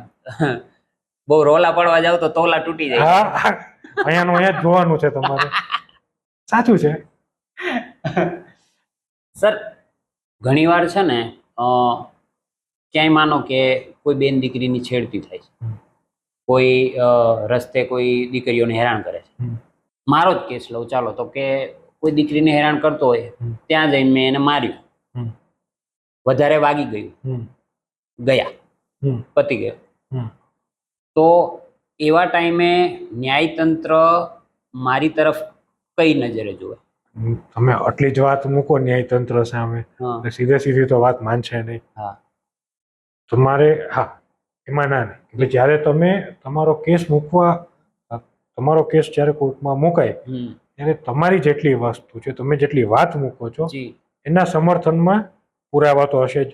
બહુ રોલા પડવા જાવ તો તોલા તૂટી જાય. હા અહીંયાનું અહીંયા જ જોવાનું છે તમારે. સાચું છે સર. ઘણીવાર છે ને ક્યાંય માનો કે કોઈ બેન દીકરીની છેડતી થાય છે, કોઈ રસ્તે કોઈ દીકરીઓને હેરાન કરે છે. મારો જ કેસ લઉં ચાલો તો કે કોઈ દીકરીને હેરાન કરતો હોય ત્યાં જઈને મેં એને માર્યું, વધારે વાગી ગયું, ગયા, પતી ગયો. તો એવા ટાઈમે ન્યાયતંત્ર મારી તરફ કઈ નજરે જુએ? તમે આટલી જ વાત મૂકો ન્યાયતંત્ર સામે, સીધે સીધી તો વાત માનશે નહીં. તમારે એમાં ના એટલે જ્યારે તમે તમારો કેસ મૂકવા તમારો કેસ જ્યારે કોર્ટમાં મુકાય ત્યારે તમારી જેટલી વસ્તુ છે, તમે જેટલી વાત મૂકો છો એના સમર્થનમાં પુરાવા તો હશે જ.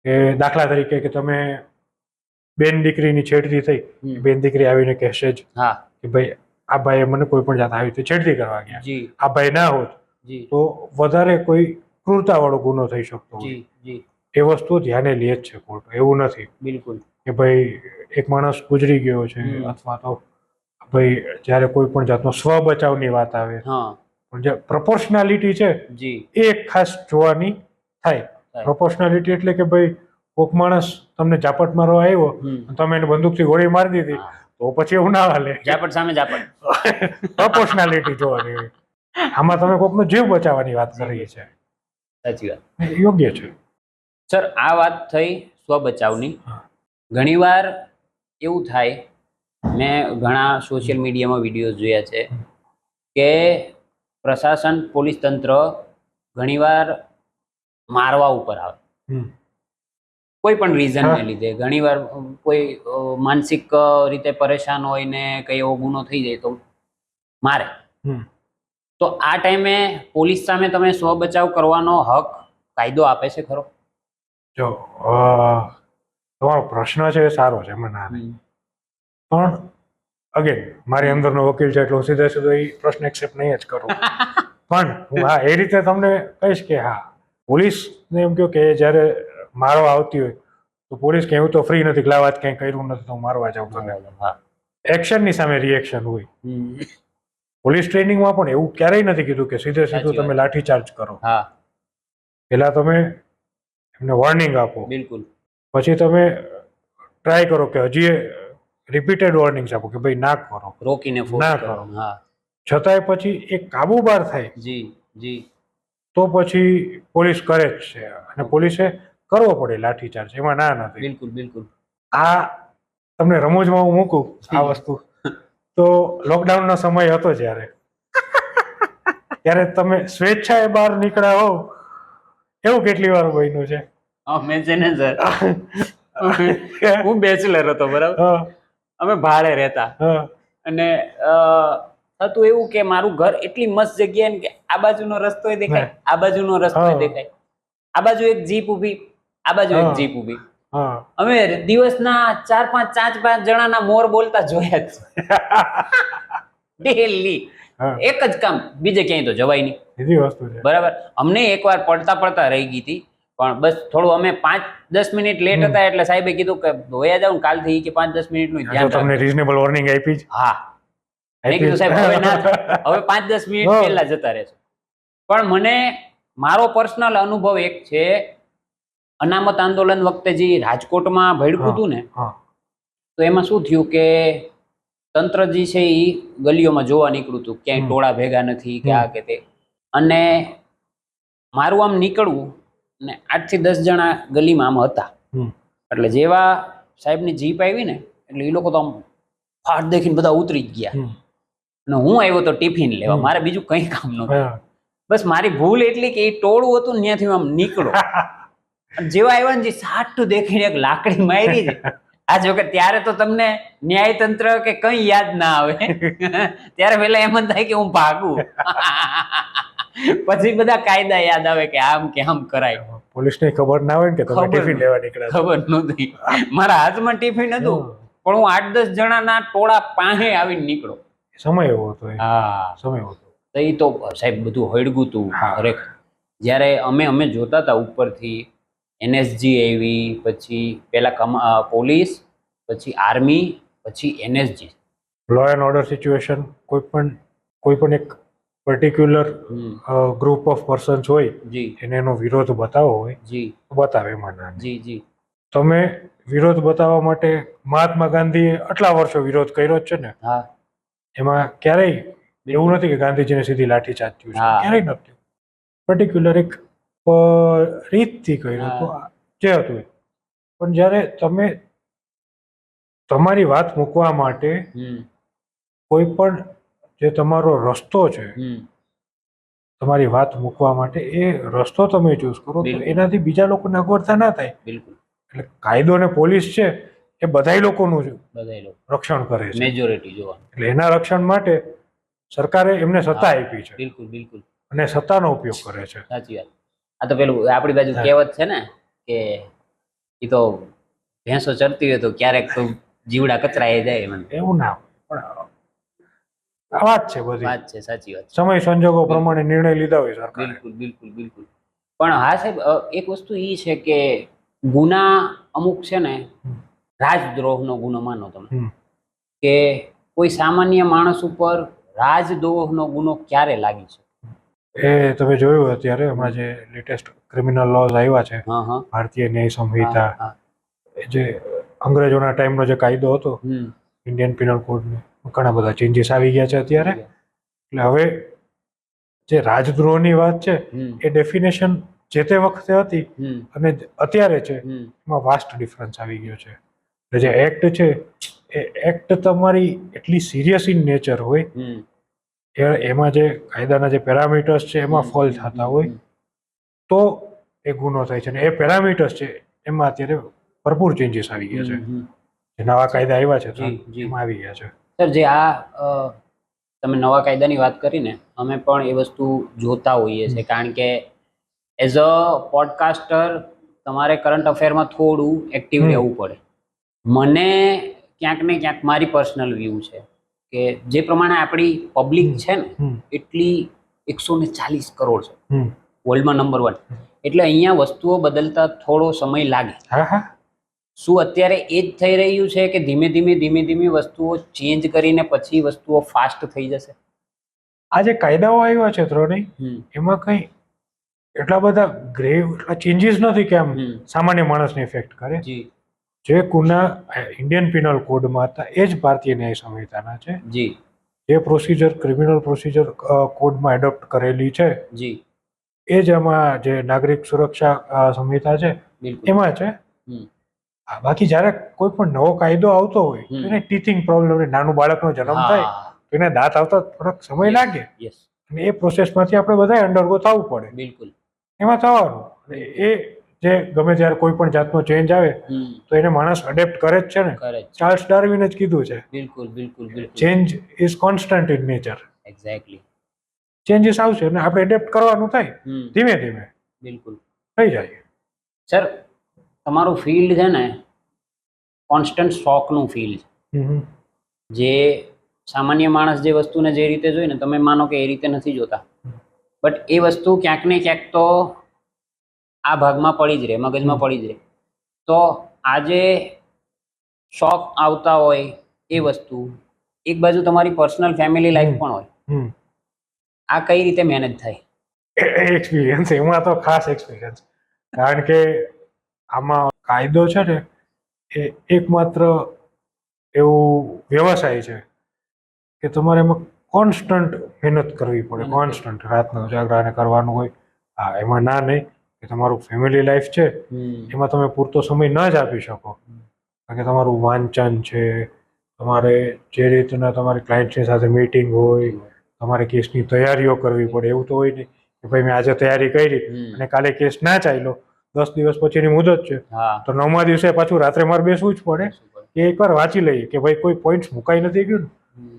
કે દાખલા તરીકે કે તમે બેન દીકરીની છેડતી થઈ, બેન દીકરી આવીને કહેશે જ કે ભાઈ આ ભાઈએ મને કોઈ પણ જાત આવી રીતે છેડતી કરવા ગયા, આ ભાઈ ના હોત તો વધારે કોઈ ક્રૂરતાવાળો ગુનો થઈ શકતો હોય. એ વસ્તુ ધ્યાને લે જ છે કોર્ટ. એવું નથી બિલકુલ કે ભાઈ એક માણસ ગુજરી ગયો છે અથવા તો ભાઈ જ્યારે કોઈ પણ જાતનો સ્વ બચાવની વાત આવે પણ જે પ્રોપોર્શનાલિટી છે એ ખાસ જોવાની થાય. પ્રોપોર્શનાલિટી એટલે કે ભાઈ કોઈક માણસ તમને ઝાપટ મારવા આવ્યો તમે એને બંદૂકથી ગોળી મારી દીધી તો પછી એવું ના હાલે. ઝાપટ સામે ઝાપટ. પ્રોપોર્શનાલિટી જોવાની હોય. આમાં તમે કોઈકનો જીવ બચાવવાની વાત કરી છે. સાચી વાત, યોગ્ય છે. સર આ વાત થઈ સ્વ બચાવની. ઘણીવાર એવું થાય, મેં ઘણા સોશિયલ મીડિયામાં વિડીયો જોયા છે કે પ્રશાસન પોલીસ તંત્ર ઘણીવાર મારવા ઉપર આવે કોઈ પણ રીઝનને લીધે. ઘણીવાર કોઈ માનસિક રીતે પરેશાન હોય ને કઈ એવો ગુનો થઈ જાય તો મારે. તો આ ટાઈમે પોલીસ સામે તમે સ્વ બચાવ કરવાનો હક કાયદો આપે છે ખરો? જો તમારો પ્રશ્ન છે એ સારો છે, મને પણ અગેન મારી અંદરનો વકીલ છે એટલે હું સીધે સીધો એ પ્રશ્ન એક્સેપ્ટ નહીં જ કરું. પણ હું એ રીતે તમને કહીશ કે પોલીસને એમ કહ્યું કે જ્યારે મારવા આવતી હોય તો પોલીસ કે એવું તો ફ્રી નથી કે લાવા જ કંઈ કર્યું નથી તો હું મારવા જાઉં તને. એક્શનની સામે રિએક્શન હોય. પોલીસ ટ્રેનિંગમાં પણ એવું ક્યારેય નથી કીધું કે સીધે સીધું તમે લાઠીચાર્જ કરો. પહેલા તમે એમને વોર્નિંગ આપો, બિલકુલ, પછી તમે ટ્રાય કરો કે હજી રિપીટેડ વોર્નિંગ્સ આપો કે ભાઈ ના કરો, રોકીને ના કરો. છતાંય પછી એ કાબુબાર થાય તો પછી પોલીસ કરે જ છે અને પોલીસે કરવો પડે લાઠીચાર્જ, એમાં ના નથી. બિલકુલ બિલકુલ. આ તમને રમૂજમાં હું મૂકું આ વસ્તુ તો લોકડાઉનનો સમય હતો ત્યારે તમે સ્વેચ્છાએ બહાર નીકળ્યા હોવ એવું કેટલી વાર બન્યું છે? મેં છે ને સર, હું બેચલર હતો બરાબર, અમે ભાડે રહેતા અને થતું એવું કે મારું ઘર એટલી મસ્ત જગ્યાએ ને કે આ બાજુનો રસ્તો દેખાય, આ બાજુનો રસ્તો દેખાય, આ બાજુ એક જીપ ઊભી, આ બાજુ એક જીપ ઊભી. અમે દિવસના 4-5 જણાના મોર બોલતા જોયા જ ડેલી. એક જ કામ, બીજે ક્યાંય તો જવાય નહીં. બરાબર. અમને એકવાર પડતા રહી ગઈ હતી પણ બસ થોડું અમે 5-10 મિનિટ લેટ હતા એટલે સાહેબે કીધું કે ધોયા જાવ કાલથી કે 5-10 મિનિટનું ધ્યાન રાખજો. તમને રીઝનેબલ વોર્નિંગ આપી જ? હા. મેં કીધું સાહેબ હવે ના, હવે 5-10 મિનિટ પહેલા જતા રહેશે. પણ મને મારો પર્સનલ અનુભવ એક છે, અનામત આંદોલન વખતે જે રાજકોટમાં ભડકું હતું ને તો એમાં શું થયું કે તંત્ર જે છે એ ગલીઓમાં જોવા નીકળ્યું હતું, ક્યાંય ટોળા ભેગા નથી કે આ કે તે. અને મારું આમ નીકળવું ને 8 થી 10 જણા ગલીમાં આમ હતા એટલે જેવા સાહેબની જીપ આવી ને એટલે એ લોકો તો આમ ફાટ દેખીને બધા ઉતરી જ ગયા. અને હું આવ્યો તો ટિફિન લેવા, મારે બીજું કંઈ કામ નહોતું. બસ મારી ભૂલ એટલી કે એ ટોળું હતું ને ત્યાંથી આમ નીકળો. જેવા આવ્યા ને જે સાટું દેખીને એક લાકડી મારી છે. આ જોકે ત્યારે તો તમને ન્યાયતંત્ર કે કઈ યાદ ના આવે. ત્યારે પેલા એમ જ થાય કે હું ભાગું. પછી બધા કાયદા યાદ આવે કે આમ કે આમ કરાય. પોલીસને ખબર ના હોય ને કે તમે ટિફિન લેવા નીકળ્યા. ખબર નહોતી. મારા હાથમાં ટિફિન હતું પણ હું 8-10 જણાના ટોળા પાસે આવીને નીકળો. સમય એવો હતો. હા, સમય હતો. તો એ તો સાહેબ બધું હળગું હતું ખરેખર. જ્યારે અમે જોતા હતા ઉપરથી, એનએસજી આવી, પછી પેલા પોલીસ, પછી આર્મી, પછી NSG. Law and order situation, કોઈ પણ એક પર્ટિક્યુલર ગ્રુપ ઓફ પર્સન્સ હોય એને એનો વિરોધ બતાવવો હોય તો બતાવે એમાં. જી તમે વિરોધ બતાવવા માટે મહાત્મા ગાંધીએ આટલા વર્ષો વિરોધ કર્યો જ છે ને. એમાં ક્યારેય એવું નથી કે ગાંધીજીને સીધી લાઠીચાર્જ થયું છે, ક્યારેય નથી. પર્ટિક્યુલર એક રીતથી કર્યું હતું જે હતું. પણ જ્યારે તમે તમારી વાત મૂકવા માટે કોઈ પણ જે તમારો રસ્તો છે, તમારી વાત મૂકવા માટે એ રસ્તો તમે ચૂઝ કરો તો એનાથી બીજા લોકોને અગવડતા ના થાય. એટલે કાયદો અને પોલીસ છે એ બધા લોકોનું રક્ષણ કરે છે, મેજોરિટી જોવા. એટલે એના રક્ષણ માટે સરકારે એમને સત્તા આપી છે. બિલકુલ. અને સત્તાનો ઉપયોગ કરે છે. સાચી વાત. આ તો પેલું આપણી બાજુ કહેવત છે ને કે એ તો ભેંસો ચરતી હોય તો ક્યારેક તો જીવડા કચરાઈ જાય. મને એવું ના, પણ વાત છે બધી. વાત છે, સાચી વાત. સમય સંજોગો પ્રમાણે નિર્ણય લીધા હોય સરકારે. બિલકુલ. પણ હા સાહેબ, એક વસ્તુ એ છે કે ગુના અમુક છે ને, રાજદ્રોહનો ગુનો માનો તમે કે કોઈ સામાન્ય માણસ ઉપર રાજદ્રોહનો ગુનો ક્યારે લાગી છે? એ તમે જોયું અત્યારે હમણાં જે લેટેસ્ટ ક્રિમિનલ લોઝ આવ્યા છે, ભારતીય ન્યાય સંહિતા, જે અંગ્રેજોના ટાઈમનો જે કાયદો હતો ઇન્ડિયન પિનલ કોડનો, ઘણા બધા ચેન્જીસ આવી ગયા છે અત્યારે. એટલે હવે જે રાજદ્રોહની વાત છે એ ડેફિનેશન જે તે વખતે હતી અને અત્યારે છે એમાં વાસ્ટ ડિફરન્સ આવી ગયો છે. એટલે જે એક્ટ છે એ એક્ટ તમારી એટલી સિરિયસ ઇન નેચર હોય, એમાં જે કાયદાના જે પેરામીટર્સ છે એમાં ફોલ થતા હોય તો એ ગુનો થાય છે. અને એ પેરામીટર્સ છે એમાં અત્યારે ભરપૂર ચેન્જીસ આવી ગયા છે. જે નવા કાયદા આવ્યા છે એમાં આવી ગયા છે. સર, જે આ તમે નવા કાયદાની વાત કરીને, અમે પણ એ વસ્તુ જોતા હોઈએ છીએ. કારણ કે એઝ અ પોડકાસ્ટર તમારે કરંટ અફેરમાં થોડું એક્ટિવ રહેવું પડે. મને ક્યાંક ને ક્યાંક મારી પર્સનલ વ્યૂ છે કે જે પ્રમાણે આપણી પબ્લિક છે ને એટલી 140 કરોડ છે, વર્લ્ડમાં નંબર 1. એટલે અહીંયા વસ્તુઓ બદલતા થોડો સમય લાગે. શું અત્યારે એ જ થઈ રહ્યું છે કે ધીમે ધીમે વસ્તુઓ ચેન્જ કરીને પછી વસ્તુઓ ફાસ્ટ થઈ જશે? આ જે કાયદાઓ આવ્યા છે ત્રણેય, એમાં કઈ એટલા બધા ગ્રેવ ચેન્જીસ નથી કે આમ સામાન્ય માણસને ઇફેક્ટ કરે. જે ગુના ઇન્ડિયન પિનલ કોડમાં હતા એ જ ભારતીય ન્યાય સંહિતાના છે. જે પ્રોસિજર ક્રિમિનલ પ્રોસિજર કોડમાં એડોપ્ટ કરેલી છે એ જ એમાં જે નાગરિક સુરક્ષા સંહિતા છે એમાં છે. બાકી જ્યારે કોઈ પણ નવો કાયદો આવતો હોય તો એને ટીથિંગ પ્રોબ્લેમ, નાનું બાળકનો જન્મ થાય તો એને દાંત આવતા થોડોક સમય લાગે અને એ પ્રોસેસમાંથી આપણે બધા અંડરગો થવું પડે. બિલકુલ, એમાં થવાનું. એ જે ગમે ત્યારે કોઈ પણ જાતનો ચેન્જ આવે તો એને માણસ અડેપ્ટ કરે જ છે ને. ચાર્લ્સ ડાર્વિને જ કીધું છે, change is constant in nature. Exactly. Changes આવશે અને આપણે એડેપ્ટ કરવાનું થાય ધીમે ધીમે. બિલકુલ થઈ જાય. સર, તમારું ફિલ્ડ છે ને કોન્સ્ટન્ટ શોકનું ફિલ્ડ છે. જે સામાન્ય માણસ જે વસ્તુને જે રીતે જોઈ ને, તમે માનો કે એ રીતે નથી જોતા, બટ એ વસ્તુ ક્યાંક ને ક્યાંક તો આ ભાગમાં પડી જ રહે, મગજમાં પડી જ રહે. તો આજે શોખ આવતા હોય એ વસ્તુ, એક બાજુ તમારી પર્સનલ ફેમિલી લાઈફ પણ હોય, આ કઈ રીતે મેનેજ થાય? એક્સપિરિયન્સ, એમાં તો ખાસ એક્સપિરિયન્સ. કારણ કે આમાં કાયદો છે ને એ એકમાત્ર એવું વ્યવસાય છે કે તમારે એમાં કોન્સ્ટન્ટ મહેનત કરવી પડે, કોન્સ્ટન્ટ રાતનો જાગરાને કરવાનું હોય. એમાં ના નહીં કે તમારું ફેમિલી લાઈફ છે એમાં તમે પૂરતો સમય ન જ આપી શકો, કારણ કે તમારું વાંચન છે, તમારે જે રીતના તમારી ક્લાયન્ટની સાથે મીટિંગ હોય, તમારે કેસની તૈયારીઓ કરવી પડે. એવું તો હોય નહીં કે ભાઈ મેં આજે તૈયારી કરી અને કાલે કેસ ના ચાલ્યો, 10 દિવસ પછીની મુદત છે, તો 9મા દિવસે પાછું રાત્રે મારે બેસવું જ પડે કે એકવાર વાંચી લઈએ કે ભાઈ કોઈ પોઈન્ટ્સ મુકાઈ નથી ગયું ને.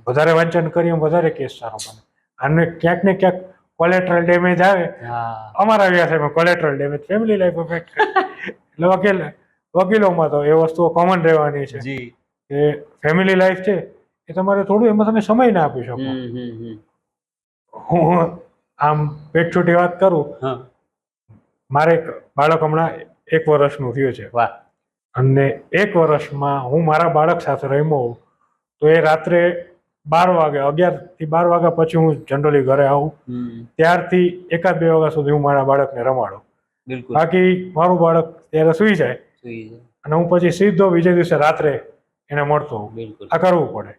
વધારે વાંચન કરીએ વધારે કેસ સારો બને. આને ક્યાંક ને ક્યાંક કોલેટરલ ડેમેજ આવે. અમારા વ્યવસાયમાં collateral damage family life affect. એટલે વકીલોમાં તો એ વસ્તુઓ કોમન રહેવાની છે કે ફેમિલી લાઈફ છે એ તમારે થોડું એમાં તમે સમય ના આપી શકો. હું આમ પેટ છૂટી વાત કરું, મારે એક બાળક હમણાં 1 વર્ષનું થયું છે અને 1 વર્ષમાં હું મારા બાળક સાથે રમ્યો હોઉં તો એ રાત્રે 12 વાગે 11 થી 12 વાગ્યા પછી હું જનરલી ઘરે આવું, ત્યારથી 1 2 વાગ્યા સુધી હું મારા બાળકને રમાડું. બાકી મારું બાળક ત્યારે સુઈ જાય અને હું પછી સીધો બીજે દિવસે રાત્રે એને મળતો હોઉં. આ કરવું પડે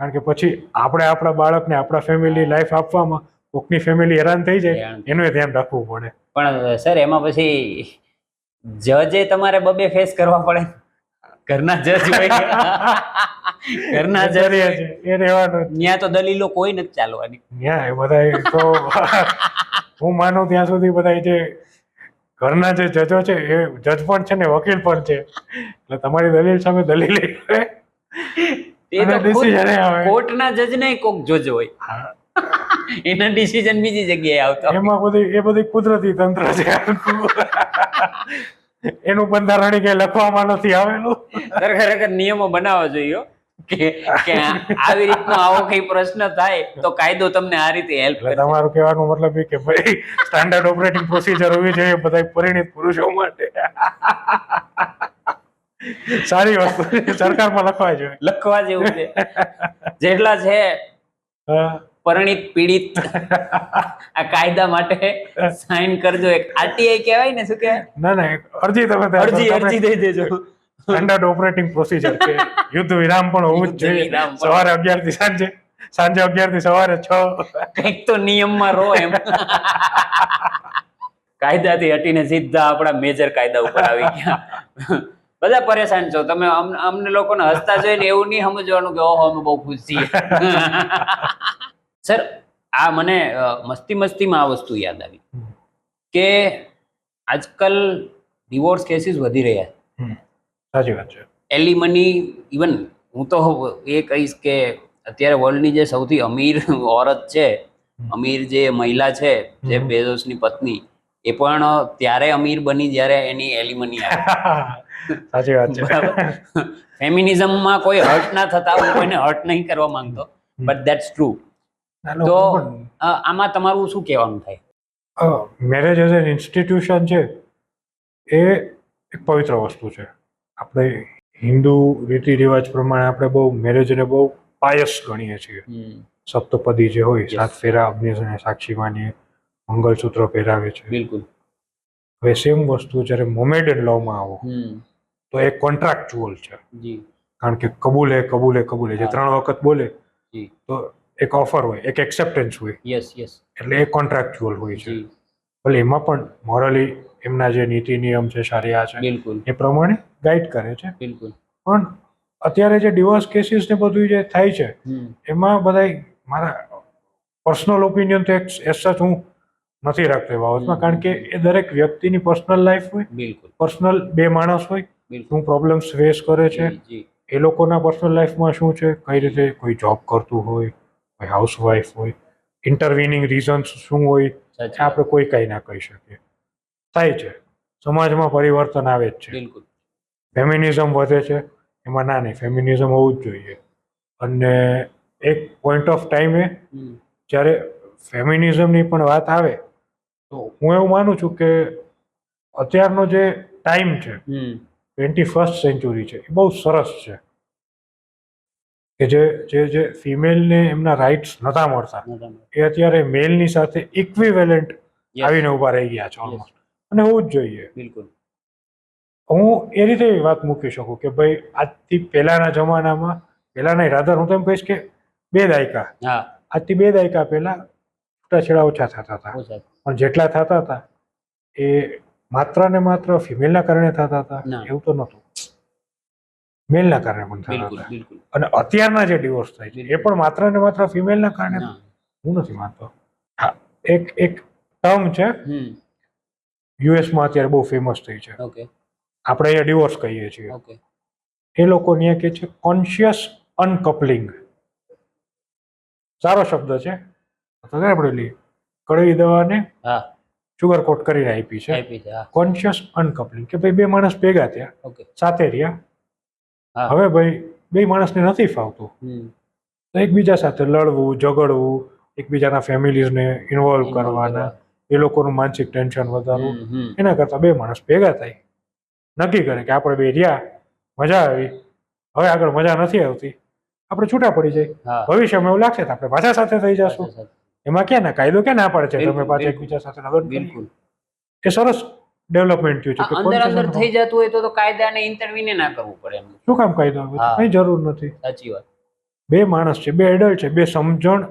કારણ કે પછી આપણે આપણા બાળકને આપણા ફેમિલી લાઈફ આપવામાં કોકની ફેમિલી હેરાન થઈ જાય એનું ધ્યાન રાખવું પડે. પણ સર એમાં પછી જજે તમારે 2 ફેસ કરવા પડે. ઘરના જજ હોય, ઘરના જજ એ રહેવાનું. ત્યાં તો દલીલો કોઈ નથી ચાલવાની. ત્યાં એ બધા તો હું માનું ત્યાં સુધી બધા જે ઘરના જે જજો છે એ જજ પણ છે ને વકીલ પણ છે, એટલે તમારી દલીલ સામે દલીલ કોર્ટના જજ નહીં કોક જજ હોય, એના ડિસિઝન બીજી જગ્યાએ આવતા. એમાં એ બધી કુદરતી તંત્ર છે. એનું બંધારણ કઈ લખવામાં નથી આવેલું. ખરેખર નિયમો બનાવવા જોઈએ કે આવી રીતનો આવો કઈ પ્રશ્ન થાય તો કાયદો તમને આ રીતે હેલ્પ કરે. તમારું કહેવાનું મતલબ એ કે ભાઈ સ્ટાન્ડર્ડ ઓપરેટિંગ પ્રોસિજર હોવી જોઈએ બધા પરિણીત પુરુષો માટે. સારી વસ્તુ સરકારમાં લખવા જેવું છે. જેટલા છે પરિણીત પીડિત આ કાયદા માટે સાઇન કરજો. એક આરટીઆઈ કહેવાય ને, શું કહેવાય? ના અરજી દઈ દેજો. સ્ટાન્ડર્ડ ઓપરેટિંગ પ્રોસિજર છે. યુદ્ધ વિરામ પણ હોવું જ જોઈએ. સવારે 11 થી સાંજે 11 થી સવારે 6. કંઈક તો નિયમમાં રહો એમ. કાયદાથી હટીને સીધા આપણા મેજર કાયદા ઉપર આવી ગયા. બધા પરેશાન છો તમે. અમને લોકોને હસતા જોઈને એવું નહીં સમજવાનું કે ઓહો અમે બહુ ખુશ છીએ. સર આ મને મસ્તીમાં આ વસ્તુ યાદ આવી કે આજકાલ ડિવોર્સ કેસીસ વધી રહ્યા છે. સાચી વાત છે. એલિમની ઇવન હું તો એ કહીશ કે અત્યારે વર્લ્ડની જે સૌથી અમીર ઓરત છે, અમીર જે મહિલા છે, જે બેઝોસની પત્ની, એ પણ ત્યારે અમીર બની જ્યારે એની એલિમની આવી. સાચી વાત છે. ફેમિનિઝમમાં કોઈ હર્ટ ના થતા, હું કોઈને હર્ટ નહીં કરવા માંગતો, બટ ધેટ્સ ટ્રુ. તો આમાં તમારું શું કહેવાનું થાય? મેરેજ એઝ એન ઇન્સ્ટિટ્યુશન છે એ એક પવિત્ર વસ્તુ છે. આપણે હિન્દુ રીતિ રિવાજ પ્રમાણે આપણે બહુ મેરેજને બહુ પાયસ ગણીએ છીએ. સપ્તપદી જે હોય, 7 ફેરા અગ્નિને સાક્ષી માનીએ, મંગલસૂત્ર પહેરાવે છે. બિલકુલ. હવે સેમ વસ્તુ જ્યારે મોમેડન લોમાં આવો તો એ કોન્ટ્રાક્ચ્યુઅલ છે. કારણ કે કબૂલે જે 3 વખત બોલે તો એક ઓફર હોય, એક એક્સેપ્ટન્સ હોય. એટલે એ કોન્ટ્રાક્ચ્યુઅલ હોય છે. ભલે એમાં પણ મોરલી એમના જે નીતિ નિયમ છે, શારિયા છે, એ પ્રમાણે ગાઈડ કરે છે. પણ અત્યારે જે ડિવોર્સ કેસીસ ને બધું જે થાય છે એમાં બધા મારા પર્સનલ ઓપિનિયન તો એસ સચ હું નથી રાખતો એ બાબતમાં. કારણ કે એ દરેક વ્યક્તિની પર્સનલ લાઈફ હોય, પર્સનલ 2 માણસ હોય, શું પ્રોબ્લેમ્સ ફેસ કરે છે, એ લોકોના પર્સનલ લાઈફમાં શું છે, કઈ રીતે કોઈ જોબ કરતું હોય, કોઈ હાઉસવાઈફ હોય, ઇન્ટરવિનિંગ રીઝન્સ શું હોય, આપણે કોઈ કઈ ના કહી શકીએ. થાય છે, સમાજમાં પરિવર્તન આવે જ છે. ફેમિનિઝમ વધે છે, એમાં ના નહીં, ફેમિનિઝમ હોવું જ જોઈએ. અને એક પોઈન્ટ ઓફ ટાઈમે જ્યારે ફેમિનિઝમની પણ વાત આવે તો હું એવું માનું છું કે અત્યારનો જે ટાઈમ છે, 21st સેન્ચુરી છે, એ બહુ સરસ છે. કે જે ફિમેલને એમના રાઇટ્સ નતા મળતા એ અત્યારે મેલની સાથે ઇક્વિવેલન્ટ આવીને ઊભા રહી ગયા છે ઓલમોસ્ટ. અને હોવું જ જોઈએ. હું એ રીતે વાત મૂકી શકું કે ભાઈ આજથી પહેલાના જમાનામાં, પહેલાના રાધર હું તો એમ કહીશ કે 2 દાયકા, આજથી 2 દાયકા પહેલા છૂટાછેડા ઓછા થતા હતા. પણ જેટલા થતા હતા એ માત્ર ને માત્ર ફિમેલના કારણે થતા હતા એવું તો નહોતું. મેલના કારણે પણ થતા બિલકુલ હતા. બિલકુલ. અને અત્યારના જે ડિવોર્સ થાય છે એ પણ માત્ર ને માત્ર ફિમેલના કારણે ના. હું નથી માનતો. હા, એક એક ટર્મ છે હમ. યુએસમાં અત્યારે બહુ ફેમસ થઈ છે, ઓકે આપણે અહીંયા ડિવોર્સ કહીએ છીએ, ઓકે. એ લોકો ત્યાં કહે છે કોન્શિયસ અનકપલિંગ. સારો શબ્દ છે, તો આપણે લઈએ કડવી દવાને હા શુગર કોટ કરીને આપી છે. આપી છે. હા કોન્શિયસ અનકપલિંગ કે ભાઈ બે માણસ ભેગા થયા, ઓકે. સાથે રહ્યા, હા. હવે ભાઈ બે માણસને નથી ફાવતું હમ. તો એકબીજા સાથે લડવું, ઝઘડવું, એકબીજાના ફેમિલીઝને ઇન્વોલ્વ Involve કરવાના, કરવા. એ લોકોનું માનસિક ટેન્શન વધારવું. હમ હમ. એના કરતાં બે માણસ ભેગા થાય, નક્કી કરે કે આપણે બે રહ્યા, મજા આવી, હવે આગળ મજા નથી આવતી, આપણે છૂટા પડી જાય. હા. ભવિષ્યમાં એવું લાગશે તો આપણે પાછા સાથે થઈ જશું. સાથે સાથે. એમાં ક્યાં ના કાયદો ક્યાં ના પાડે છે બિલકુલ, તમે પાછા બિલકુલ. એકબીજા સાથે લગ્ન કરી. બિલકુલ. એ સરસ ડેવલપમેન્ટ થયું છે કે અંદર અંદર conscious થઈ જતું હોય તો કાયદાને ઇન્ટરવીને ના કરવું પડે એમ. શું કામ કાયદો આવે? હા. કઈ જરૂર નથી. સાચી વાત. બે માણસ છે, બે એડલ્ટ છે, બે સમજણ,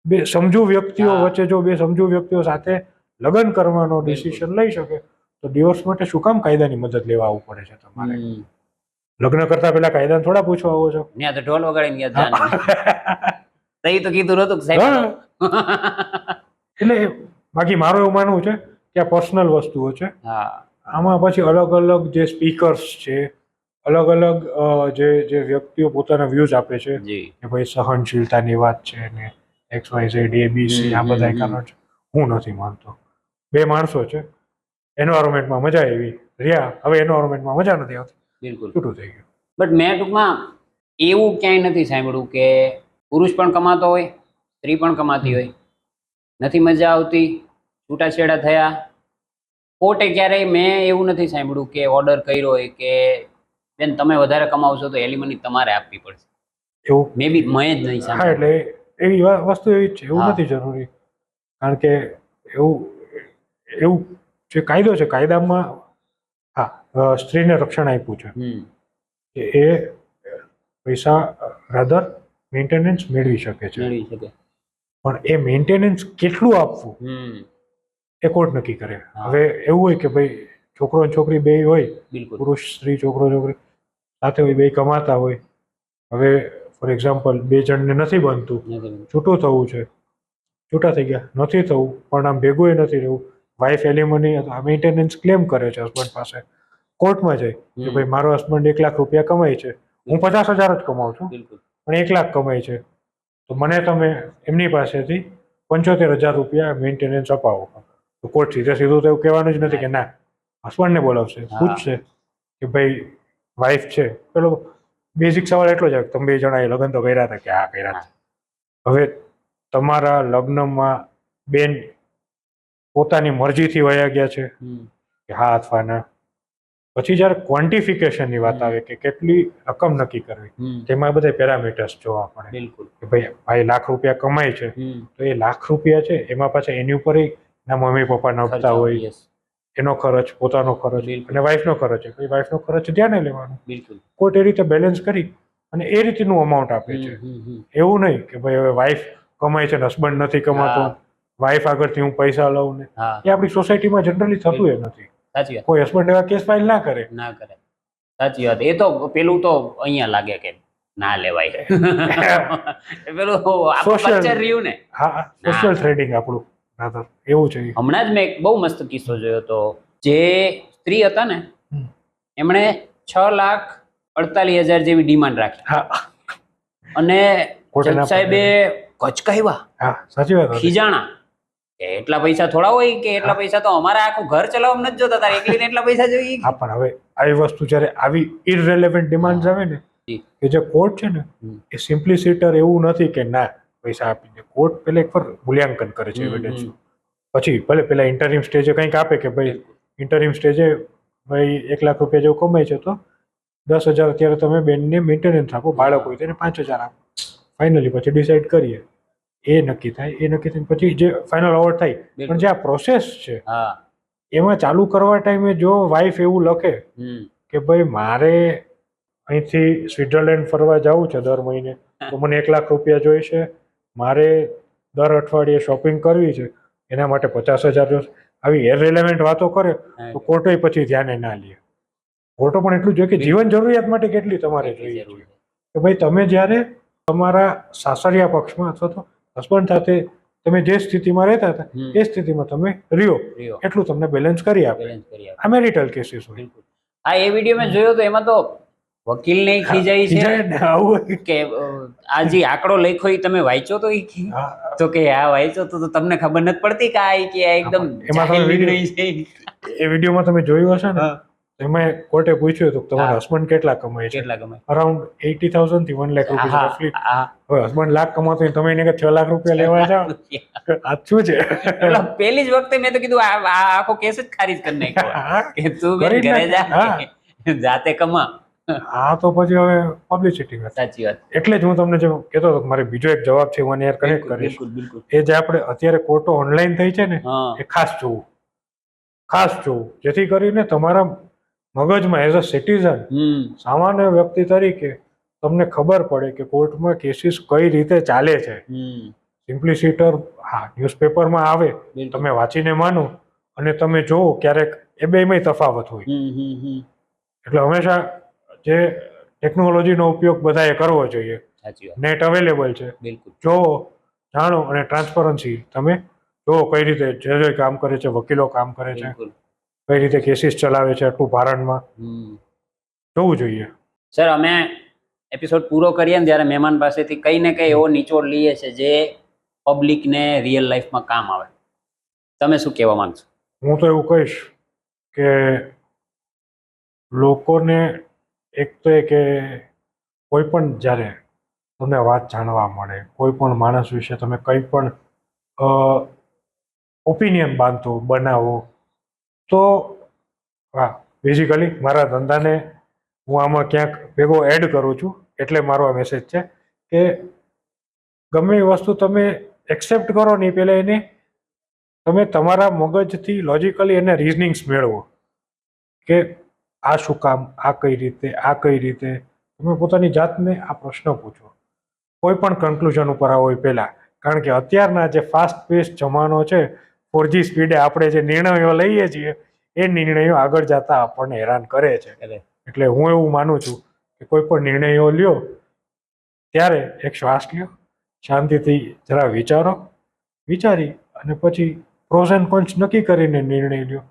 બે સમજુ વ્યક્તિઓ હા. વચ્ચે જો બે સમજુ વ્યક્તિઓ સાથે લગ્ન કરવાનો બિલકુલ. ડિસિઝન લઈ શકે તો ડિવોર્સ માટે શું કામ કાયદાની મદદ લેવા આવવું પડે છે તમારે? હમ. લગ્ન કરતા પહેલા કાયદાને થોડા પૂછવા આવો છો? ત્યાં તો ઢોલ વગાડીને ગયા જાન. તઈ તો કીધું નતું કે સાહેબ હા. એટલે બાકી મારું એવું માનવું છે કે આ પર્સનલ વસ્તુઓ છે. હા આમાં પછી અલગ અલગ જે સ્પીકર્સ છે, અલગ અલગ જે વ્યક્તિઓ પોતાના વ્યૂઝ આપે છે જી. કે ભાઈ સહનશીલતાની વાત છે ને એક્સ વાય ઝેડ એબીસી આ બધા કારણ છે, હું નથી માનતો. બે માણસો છે, એન્વાયરમેન્ટમાં મજા આવી રહ્યા, હવે એન્વાયરમેન્ટમાં મજા નથી આવતી, બિલકુલ. છૂટું થઈ ગયું. બટ મેં ટૂંકમાં એવું ક્યાંય નથી સાંભળ્યું કે પુરુષ પણ કમાતો હોય, સ્ત્રી પણ કમાતી હોય, નથી મજા આવતી, છૂટાછેડા થયા, કોર્ટે ક્યારેય મેં એવું નથી સાંભળ્યું કે ઓર્ડર કર્યો હોય કે બેન તમે વધારે કમાવશો તો એલિમની તમારે આપવી પડશે. એવું મે બી મેં જ નહીં હા, સાંભળ્યું. એટલે એવી વસ્તુ એવી જ છે, એવું હા. નથી જરૂરી. કારણ કે એવું એવું જે કાયદો છે કાયદામાં હા સ્ત્રીને રક્ષણ આપ્યું છે હમ. કે એ પૈસા રાધર મેન્ટેનન્સ મેળવી શકે છે, મેળવી શકે. પણ એ મેન્ટેનન્સ કેટલું આપવું હમ. એ કોર્ટ નક્કી કરે. હા. હવે એવું હોય કે ભાઈ છોકરો અને છોકરી બે હોય, બિલકુલ. પુરુષ સ્ત્રી છોકરો છોકરી સાથે હોય, બે કમાતા હોય, હવે ફોર એક્ઝામ્પલ બે જણને નથી બનતું, નથી. છૂટું થવું છે, છૂટા થઈ ગયા, નથી થવું પણ આમ ભેગું નથી રહેવું, વાઇફ એલિમની અથવા મેન્ટેનન્સ ક્લેમ કરે છે હસબન્ડ પાસે, કોર્ટમાં જાય કે ભાઈ મારો હસબન્ડ 1,00,000 રૂપિયા કમાય છે, હું 50,000 જ કમાઉં છું, બિલકુલ. પણ 1,00,000 કમાય છે, તો મને તમે એમની પાસેથી 75,000 રૂપિયા મેન્ટેનન્સ અપાવો. તો કોર્ટ સીધે સીધું તો એવું કહેવાનું જ નથી કે ના, હસબન્ડને બોલાવશે, હા. પૂછશે કે ભાઈ વાઇફ છે, પેલો બેઝિક સવાલ એટલો જ આવે તમે બે જણાએ લગ્ન તો કર્યા હતા કે હા કર્યા હતા. હવે તમારા લગ્નમાં બેન પોતાની મરજીથી વયા ગયા છે કે હા અથવા ના, પછી જ્યારે ક્વોન્ટિફિકેશનની વાત આવે કે કેટલી રકમ નક્કી કરવી, તેમાં બધા પેરામીટર્સ જોવા પડે. બિલકુલ. કે ભાઈ ₹1,00,000 કમાય છે તો એ ₹1,00,000 છે એમાં પાછા એની ઉપર ના મમ્મી પપ્પા નડતા હોય, યસ. એનો ખર્ચ, પોતાનો ખર્ચ બિલકુલ. અને વાઈફનો ખર્ચ છે, પછી વાઈફનો ખર્ચ ધ્યાને લેવાનો. બિલકુલ. કોર્ટ એ રીતે બેલેન્સ કરી અને એ રીતનું અમાઉન્ટ આપે છે. એવું નહીં કે ભાઈ હવે વાઈફ કમાય છે ને હસબન્ડ નથી કમાતો, હા. વાઈફ આગળથી હું પૈસા લઉં ને, હા એ આપણી સોસાયટીમાં જનરલી થતું એ નથી. સાચી વાત. કોઈ હસબન્ડ એવા કેસ ફાઇલ ના કરે. ના કરે. સાચી વાત. એ તો પેલું તો અહીંયા લાગે કે ના લેવાય. એ પેલું આપણું Social. કલ્ચર રહ્યું ને. હા, સોશિયલ થ્રેડિંગ આપણું rather. એવું છે. હમણાં જ મેં એક બહુ મસ્ત કિસ્સો જોયો હતો. જે સ્ત્રી હતા ને એમણે 6,48,000 જેવી ડિમાન્ડ રાખી હા, અને કોર્ટે જજ ના સાહેબે પાડી. કચકાવ્યા, હા, સાચી વાત હતી. ખીજાણા કે એટલા પૈસા થોડા હોય કે એટલા પૈસા તો અમારે આખું ઘર ચલાવવા નથી જોતા, તારે એકલીને એટલા પૈસા જોઈએ. હા, પણ હવે આવી વસ્તુ જ્યારે આવી ઇરરિલેવન્ટ ડિમાન્ડ્સ આવે ને કે જે કોર્ટ છે ને એ સિમ્પ્લિસિટર એવું નથી કે ના પૈસા આપી દે. કોર્ટ પહેલા એકવાર મૂલ્યાંકન કરે છે એવિડન્સનું, પછી ભલે પેલા ઇન્ટરિમ સ્ટેજે કંઈક આપે કે ભાઈ ઇન્ટરિમ સ્ટેજે ભાઈ ₹1,00,000 જેવું કમાય છે તો 10,000 અત્યારે તમે બેનને મેન્ટેનન્સ આપો, બાળક હોય તેને 5,000 આપો, ફાઇનલી પછી ડિસાઇડ કરીએ, એ નક્કી થાય, એ નક્કી થઈને પછી જે ફાઇનલ અવોર્ડ થાય. પણ જે આ પ્રોસેસ છે એમાં ચાલુ કરવા ટાઈમે જો વાઈફ એવું લખે કે ભાઈ મારે અહીંથી સ્વિટ્ઝરલેન્ડ ફરવા જવું છે દર મહિને તો મને ₹1,00,000 જોઈશે, મારે દર અઠવાડિયે શોપિંગ કરવી છે એના માટે 50,000 જોઈશે, આવી ઇરરિલેવન્ટ વાતો કરે તો કોર્ટે પછી ધ્યાને ના લે. કોર્ટો પણ એટલું જોઈએ કે જીવન જરૂરિયાત માટે કેટલી તમારે જોઈએ જરૂર છે કે ભાઈ તમે જ્યારે તમારા સાસરિયા પક્ષમાં અથવા તો હસબન્ડ સાથે તમે જે સ્થિતિમાં રહેતા હતા એ સ્થિતિમાં તમે રહ્યો એટલું તમને બેલેન્સ કરી આપે. બેલેન્સ કરી આપે. આ મેરિટલ કેસીસ હોય. બિલકુલ. હા, એ વિડીયો મેં જોયો તો એમાં તો વકીલ ને ખીજાય છે ખીજાય ને આવું કે આ જે આંકડો લખ્યો એ તમે વાંચો તો તો કે આ વાંચો તો તમને ખબર નથી પડતી કે આ કે આ એકદમ જાહેર નિર્ણય છે. એ વિડીયોમાં તમે જોયું હશે ને એમાં કોર્ટે પૂછ્યું હતું કે તમારા હસબન્ડ કેટલા કમાય છે? કેટલા કમાય? અરાઉન્ડ 80,000 થી 1 લાખ રૂપિયા રફલી. હા, હવે હસબન્ડ લાખ કમાતો હોય તમે એને કે 6 લાખ રૂપિયા લેવા જાઓ આ શું છે? એટલે પહેલી જ વખતે મેં તો કીધું આ આખો કેસ જ ખારીજ કરી નાખ્યો કે તું બેન ઘરે જા જાતે કમા. આ તો પછી હવે પબ્લિસિટી વાત. સાચી વાત. એટલે જ હું તમને જે કહેતો હતો મારે બીજો એક જવાબ છે મને યાર કનેક્ટ કરીશ. બિલકુલ બિલકુલ. એ જે આપણે અત્યારે કોર્ટો ઓનલાઈન થઈ છે ને એ ખાસ જોવું જેથી કરીને તમારા મગજમાં એઝ અ સિટીઝન સામાન્ય વ્યક્તિ તરીકે તમને ખબર પડે કે કોર્ટમાં કેસીસ કઈ રીતે ચાલે છે. સિમ્પ્લિસિટર હા ન્યૂઝપેપરમાં આવે તમે વાંચીને માનો અને તમે જોવો ક્યારેક એ બેમાં તફાવત હોય. એટલે હંમેશા જે ટેકનોલોજીનો ઉપયોગ બધાએ કરવો જોઈએ. નેટ અવેલેબલ છે, જોવો જાણો અને ટ્રાન્સપરન્સી તમે જોવો કઈ રીતે જજ કામ કરે છે, વકીલો કામ કરે છે, કઈ રીતે કેસીસ ચલાવે છે આટલું ભારતમાં જોવું જોઈએ. સર અમે એપિસોડ પૂરો કરીએ ને ત્યારે મહેમાન પાસેથી કઈ ને કઈ એવો નિચોડ લઈએ છે જે પબ્લિકને રિયલ લાઈફમાં કામ આવે. તમે શું કહેવા માંગશો? હું તો એવું કહીશ કે લોકોને એક તો એ કે કોઈ પણ જ્યારે તમને વાત જાણવા મળે કોઈ પણ માણસ વિશે તમે કંઈ પણ ઓપિનિયન બાંધો બનાવો તો હા બેઝિકલી મારા ધંધાને હું આમાં ક્યાંક ભેગો એડ કરું છું એટલે મારો આ મેસેજ છે કે ગમે એ વસ્તુ તમે એક્સેપ્ટ કરો નહીં પહેલાં એને તમે તમારા મગજથી લોજિકલી એને રિઝનિંગ્સ મેળવો કે આ શું કામ, આ કઈ રીતે તમે પોતાની જાતને આ પ્રશ્ન પૂછો. કોઈ પણ કન્ક્લુઝન ઉપર આવો એ પહેલાં, કારણ કે અત્યારના જે ફાસ્ટ પેસ જમાનો છે 4G સ્પીડે આપણે જે નિર્ણયો લઈએ છીએ એ નિર્ણયો આગળ જતા આપણને હેરાન કરે છે. એટલે હું એવું માનું છું કે કોઈ પણ નિર્ણયો લ્યો ત્યારે એક શ્વાસ લ્યો, શાંતિથી જરા વિચારી અને પછી પ્રોઝ એન્ડ કોન્સ નક્કી કરીને નિર્ણય લ્યો.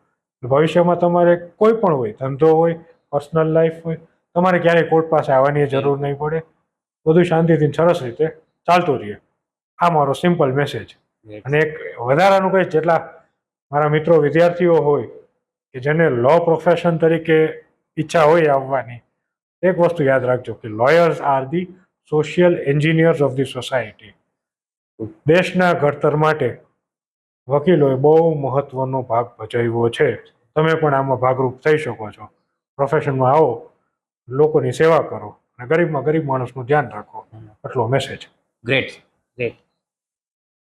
ભવિષ્યમાં તમારે કોઈ પણ હોય, ધંધો હોય, પર્સનલ લાઈફ હોય, તમારે ક્યારેય કોર્ટ પાસે આવવાની જરૂર નહીં પડે. બધું શાંતિથી સરસ રીતે ચાલતું રહે. આ મારો સિમ્પલ મેસેજ. અને એક વધારાનું કંઈ જેટલા મારા મિત્રો વિદ્યાર્થીઓ હોય કે જેને લો પ્રોફેશન તરીકે ઈચ્છા હોય આવવાની, એક વસ્તુ યાદ રાખજો કે lawyers are the social engineers of the society. દેશના ઘડતર માટે વકીલોએ બહુ મહત્વનો ભાગ ભજવ્યો છે. તમે પણ આમાં ભાગરૂપ થઈ શકો છો. પ્રોફેશનમાં આવો, લોકોની સેવા કરો અને ગરીબમાં ગરીબ માણસનું ધ્યાન રાખો. આટલો મેસેજ. ગ્રેટ.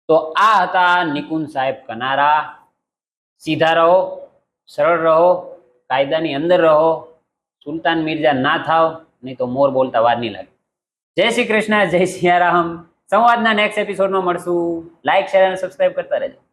તો આ હતા નિકુંજ સાહેબ કનારા. સીધા રહો, સરળ રહો, કાયદાની અંદર રહો, સુલતાન મિર્ઝા ના થાવ, નહીં તો મોર બોલતા વાર નહીં લાગે. જય શ્રી કૃષ્ણ, જય સિયારામ. સંવાદના નેક્સ્ટ એપિસોડમાં મળશું. લાઈક, શેર અને સબસ્ક્રાઇબ કરતા રહેજો.